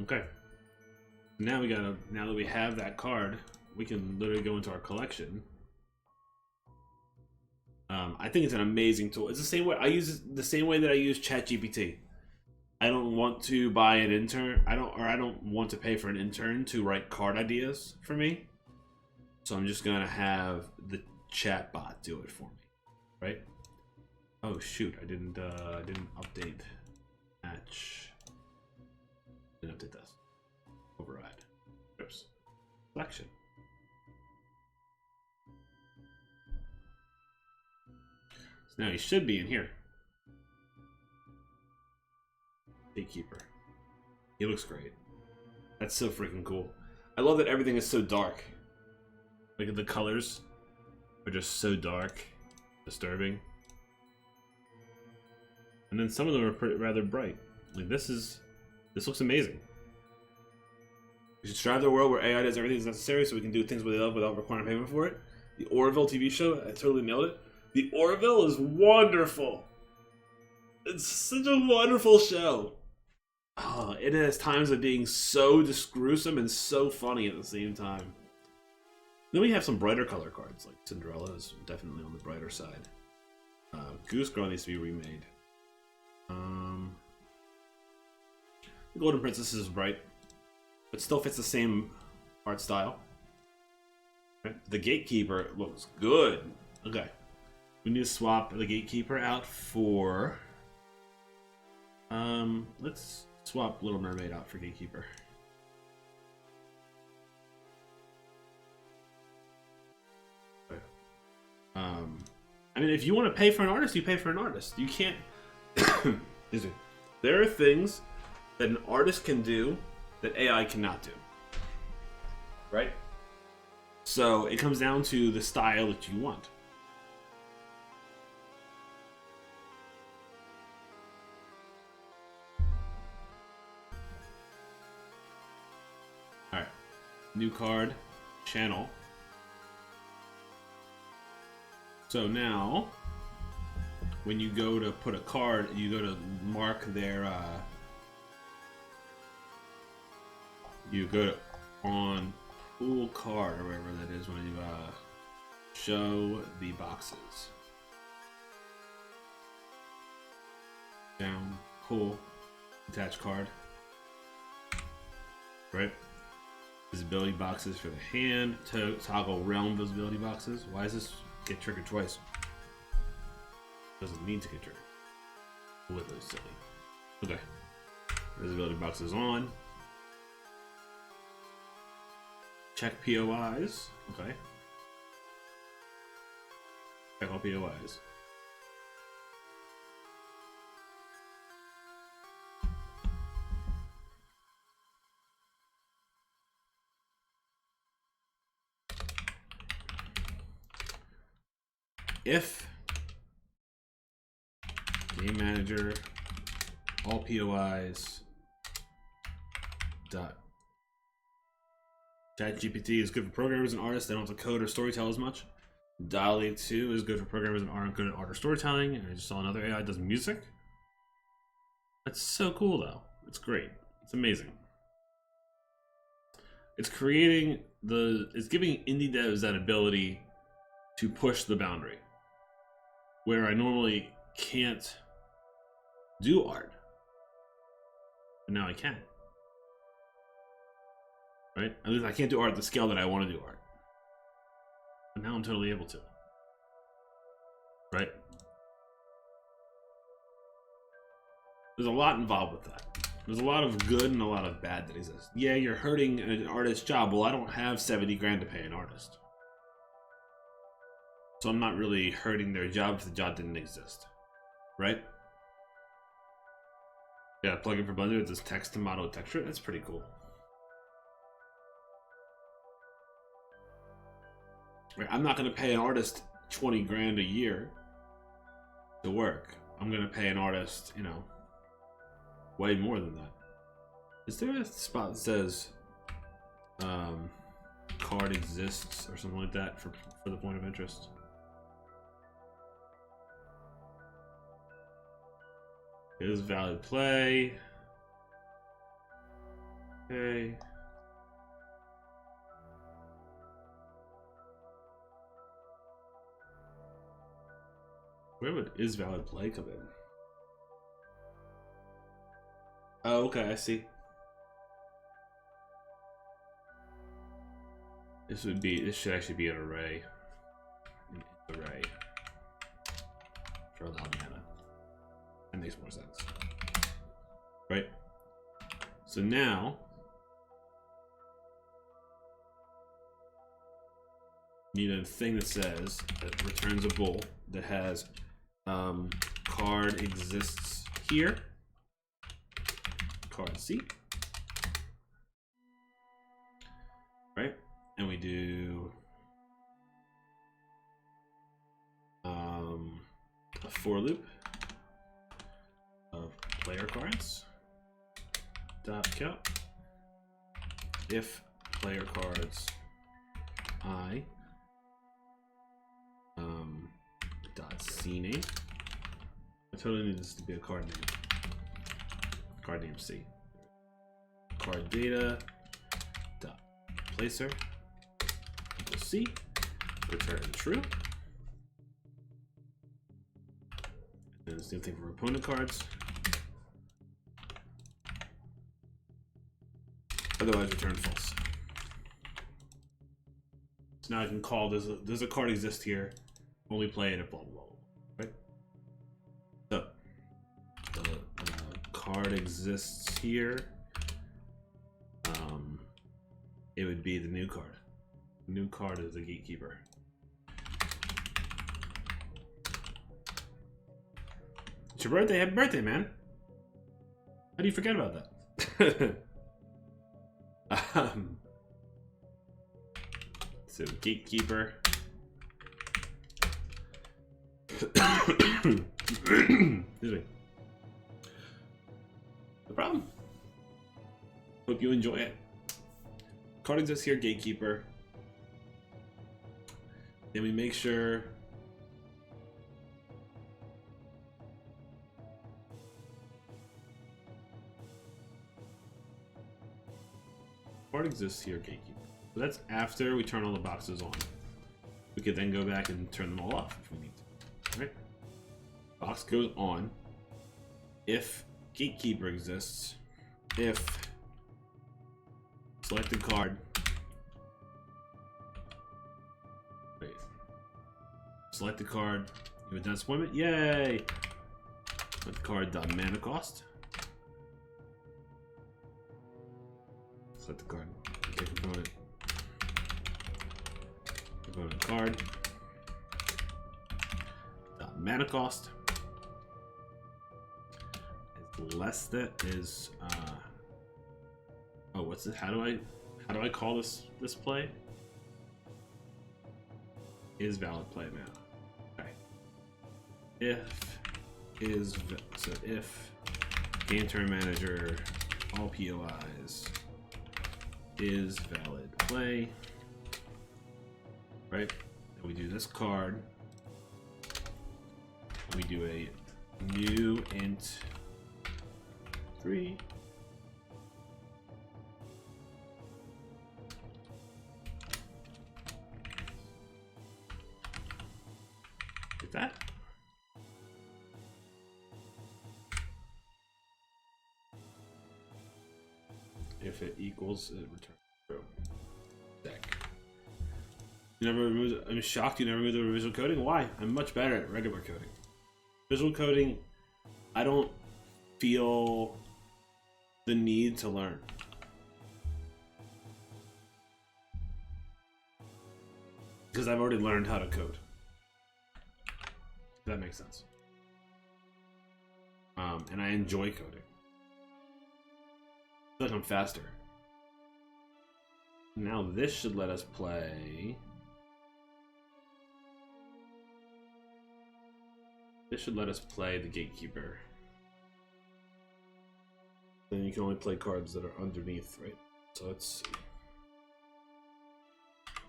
Okay. Now that we have that card, we can literally go into our collection. I think it's an amazing tool. It's the same way I use it, the same way that I use ChatGPT. I don't want to buy an intern. I don't want to pay for an intern to write card ideas for me. So I'm just gonna have the chat bot do it for me, right? Oh shoot! I didn't update match. Didn't update this. Override. Oops. Selection. So now he should be in here. Gatekeeper. He looks great. That's so freaking cool. I love that everything is so dark. Like the colors are just so dark, disturbing. And then some of them are rather bright. Like this looks amazing. We should strive to a world where AI does everything that's necessary so we can do things we love without requiring payment for it. The Orville TV show, I totally nailed it. The Orville is wonderful. It's such a wonderful show. Oh, it has times of being so just gruesome and so funny at the same time. Then we have some brighter color cards, like Cinderella is definitely on the brighter side. Goose Girl needs to be remade. The Golden Princess is bright, but still fits the same art style. Okay. The Gatekeeper looks good. Okay. We need to swap the Gatekeeper out for... let's swap Little Mermaid out for Gatekeeper. Okay. I mean, if you want to pay for an artist, you pay for an artist. You can't... Excuse me. There are things that an artist can do that AI cannot do. Right? So it comes down to the style that you want. Alright. New card. Channel. So now, when you go to put a card, you go to mark their, you go to on pool card, or whatever that is, when you, show the boxes. Down, pull, attach card. Right? Visibility boxes for the hand, toggle realm visibility boxes. Why is this get triggered twice? Doesn't need to get triggered. Literally silly. Okay. Visibility boxes on. Check POIs. Okay. Check all POIs. If game manager all POIs dot ChatGPT is good for programmers and artists. They don't have to code or storytell as much. DALL-E 2 is good for programmers and aren't good at art or storytelling. And I just saw another AI that does music. That's so cool though. It's great. It's amazing. It's creating it's giving indie devs that ability to push the boundary where I normally can't do art, but now I can. Right? At least I can't do art at the scale that I want to do art, but now I'm totally able to. Right? There's a lot involved with that. There's a lot of good and a lot of bad that exists. Yeah, you're hurting an artist's job. Well, I don't have 70 grand to pay an artist, so I'm not really hurting their job if the job didn't exist. Right? Yeah, plugin for Blender, it does text to model texture. That's pretty cool. Right, I'm not going to pay an artist 20 grand a year to work. I'm going to pay an artist, you know, way more than that. Is there a spot that says card exists or something like that for the point of interest? It is valid play. Okay. Where would is valid play come in? Oh, okay, I see. This should actually be an array. An array. For allowed mana. That makes more sense. Right? So now need a thing that says that returns a bool that has card exists here. Card C. Right? And we do a for loop of player cards dot count if player cards I dot C name. I totally need this to be a card name. Card name C. Card data dot placer equals C. Return true. And the same thing for opponent cards. Otherwise, return false. So now I can call, does a card exist here? Only play it at blah, blah, blah. Right? So, the card exists here. It would be the new card. The new card is the Gatekeeper. It's your birthday. Happy birthday, man. How do you forget about that? So Gatekeeper. Excuse me. No problem. Hope you enjoy it. Card exists here, Gatekeeper. Then we make sure card exists here, Gatekeeper. So that's after we turn all the boxes on. We could then go back and turn them all off if we need to. Right? Box goes on if Gatekeeper exists. If selected card. Wait. Selected card. You have done disappointment. Yay! Select card dot mana cost. Select the card. Okay, component. Component card. Dot mana cost. Is less than is oh, what's it? How do I call this play? Is valid play now. Okay. If game turn manager all POIs is valid play, right? And we do this card. We do a new int 3. Like that. If it equals, it returns true. Deck. You never removed. I'm shocked you never removed the visual coding. Why? I'm much better at regular coding. Visual coding, I don't feel the need to learn. Because I've already learned how to code. If that makes sense. And I enjoy coding. I feel like I'm faster. Now this should let us play. This should let us play the Gatekeeper. Then you can only play cards that are underneath, right? So let's see.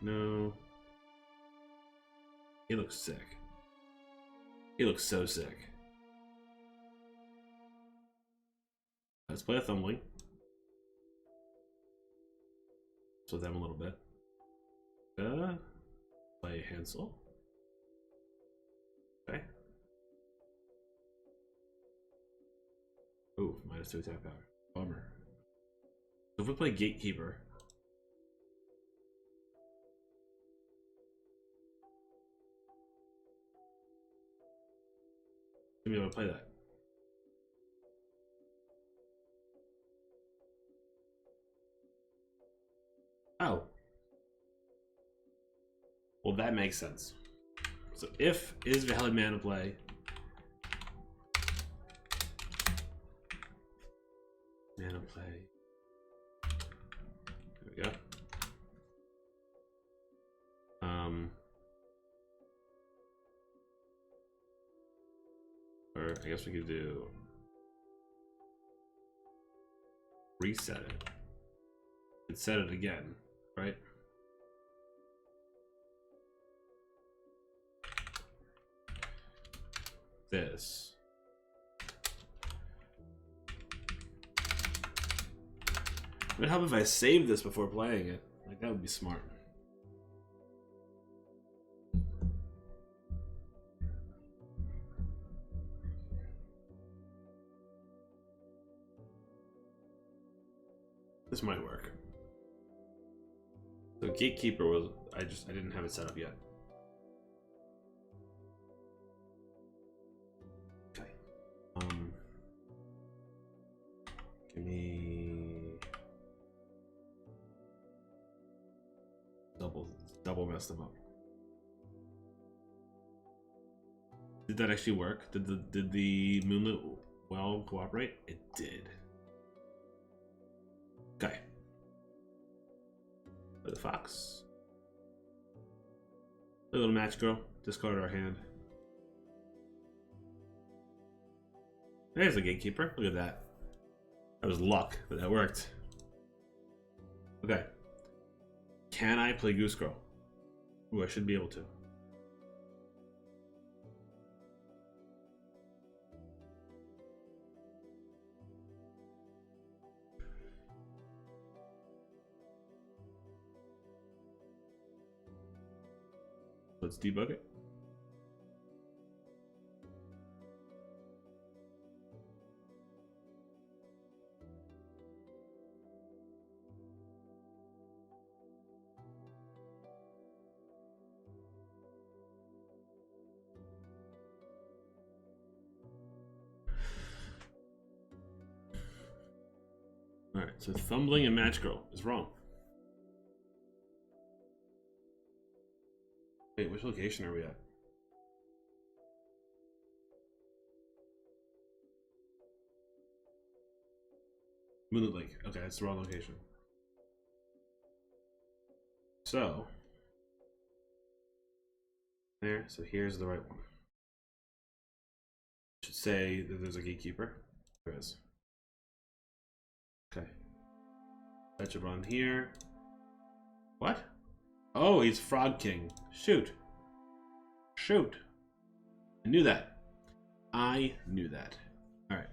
No. He looks sick. He looks so sick. Let's play a Thumbling. So them a little bit. Play Hansel. Okay. Oh, -2 attack power. Bummer. So if we play Gatekeeper. Be able to play that. Oh. Well, that makes sense. So if is valid mana play. Mana play. There we go. Or I guess we could do reset it and set it again, right? This. It would help if I saved this before playing it. Like, that would be smart. This might work. So gatekeeper was I didn't have it set up yet. Okay. Give me double mess them up. Did that actually work? Did the moonlit well cooperate? It did. Okay. Play the fox. Play a little match girl. Discard our hand. There's the gatekeeper. Look at that. That was luck, but that worked. Okay. Can I play Goose Girl? Ooh, I should be able to. Let's debug it. Alright, so Thumbling and Match Girl is wrong. Wait, which location are we at? Moonlit Lake. Okay, that's the wrong location. So there, so here's the right one. Should say that there's a gatekeeper. There is. Okay. That should run here. What? Oh, he's Frog King. Shoot. Shoot. I knew that. I knew that. Alright.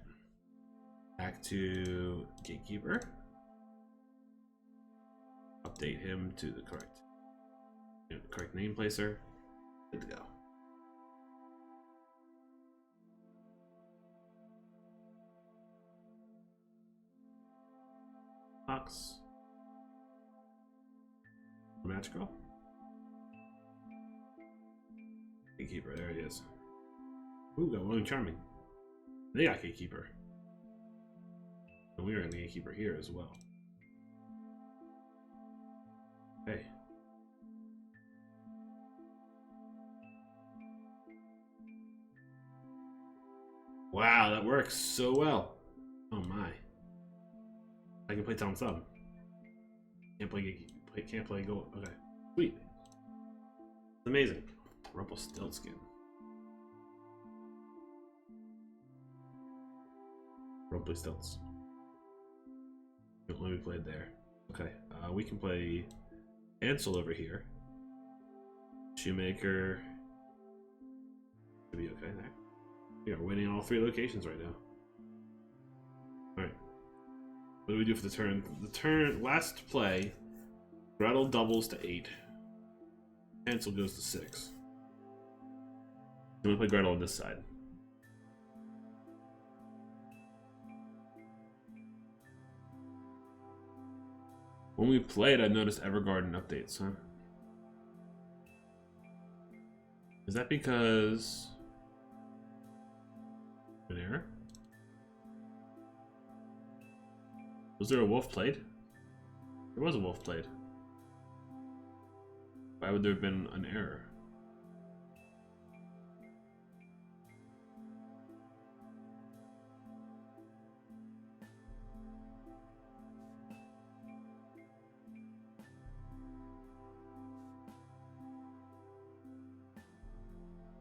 Back to Gatekeeper. Update him to the correct name placer. Good to go. Fox. Match Girl. Gatekeeper, there it is. Ooh, got one charming. They got Gatekeeper. And we are in the Gatekeeper here as well. Hey. Wow, that works so well. Oh my. I can play Town Sub. Can't play Go. Okay. Sweet. It's amazing. Rumpelstiltskin. Rumpelstilts. Don't let me play it there. Okay. We can play Ansel over here. Shoemaker. Should be okay there. We are winning all three locations right now. Alright. What do we do for the turn? The turn last play, Gretel doubles to 8. Hansel goes to 6. Then we play Gretel on this side. When we played, I noticed Evergarden updates, huh? Is that because an error? Was there a wolf played? There was a wolf played. Why would there have been an error?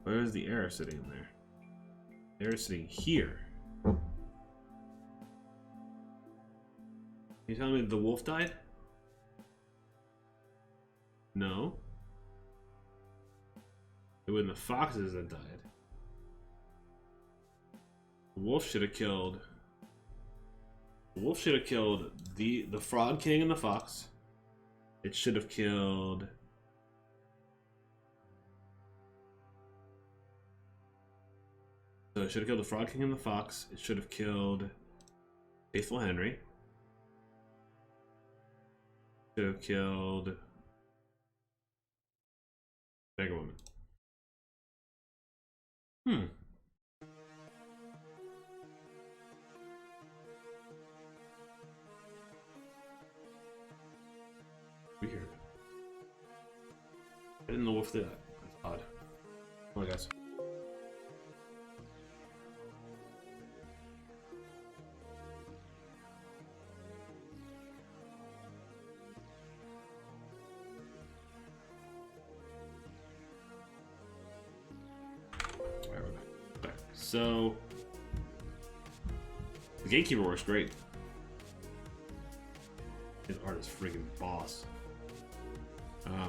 Where is the error sitting in there? The error is sitting here. You telling me the wolf died? No. It wasn't the foxes that died. The wolf should have killed. The wolf should have killed the Frog King and the fox. It should have killed. So it should have killed the Frog King and the fox. It should have killed Faithful Henry. Could have killed Beggar Woman. Weird. I didn't know if that. That's odd. Oh, I guess. So the Gatekeeper works great. His art is friggin' boss.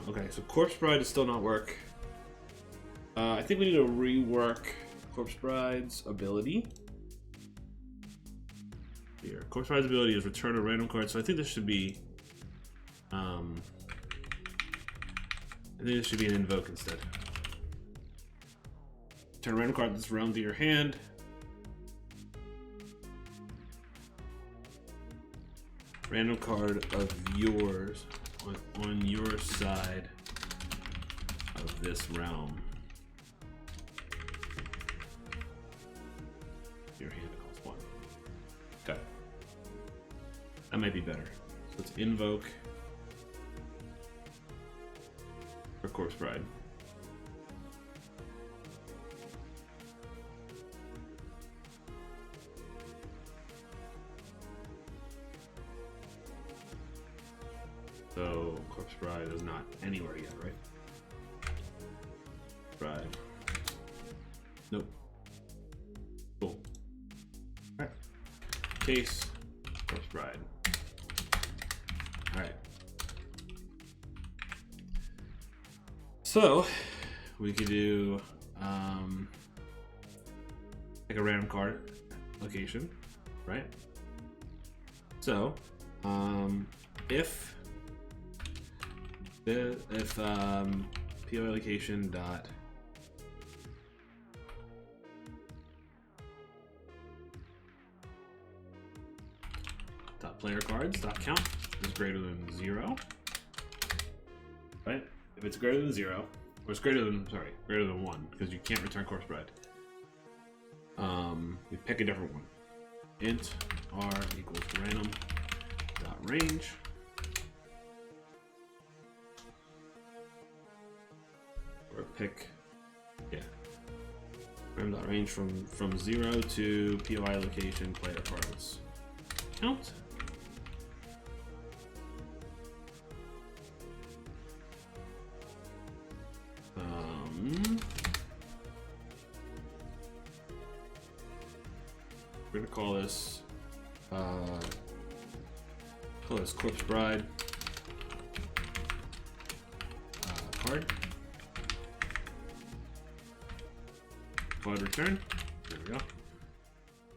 Okay, so Corpse Bride does still not work. I think we need to rework Corpse Bride's ability. Here, Corpse Bride's ability is return a random card, so I think this should be. I think this should be an invoke instead. Turn a random card that's round to your hand. Random card of yours on your side of this realm. Your hand costs 1. Okay. That might be better. So let's invoke for Corpse Bride. So Corpse Bride is not anywhere yet, right? Bride. Nope. Cool. Alright. Case. Corpse Bride. Alright. So we could do like a random card location, right? So if PO allocation dot player cards dot count is greater than 0, right? If it's greater than 0, or it's greater than greater than 1, because you can't return Corpse Bride. We pick a different one. Int r equals random dot range. Or pick, yeah, random dot range from 0 to POI location player cards count. We're gonna call this Corpse Bride card. Card return. There we go.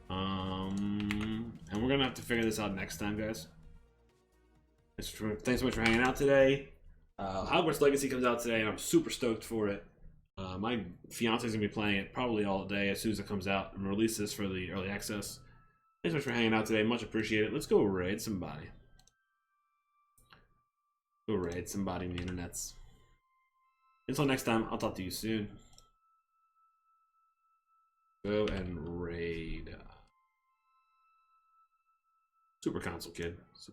And we're gonna have to figure this out next time, guys. Thanks so much for hanging out today. Hogwarts Legacy comes out today, and I'm super stoked for it. My fiance's gonna be playing it probably all day as soon as it comes out, and release this for the early access. Thanks so much for hanging out today. Much appreciated. Let's go raid somebody. Go raid somebody in the internets. Until next time, I'll talk to you soon. Go and raid. Super Console Kid. It's a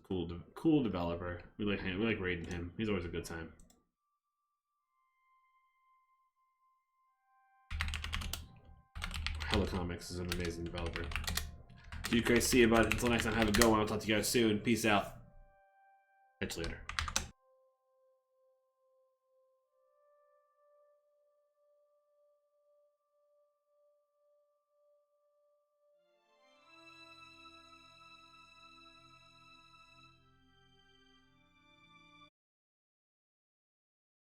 cool developer. We like raiding him. He's always a good time. Hello Comics is an amazing developer. You guys see about it. Until next time, have a good one. I'll talk to you guys soon. Peace out. Catch you later.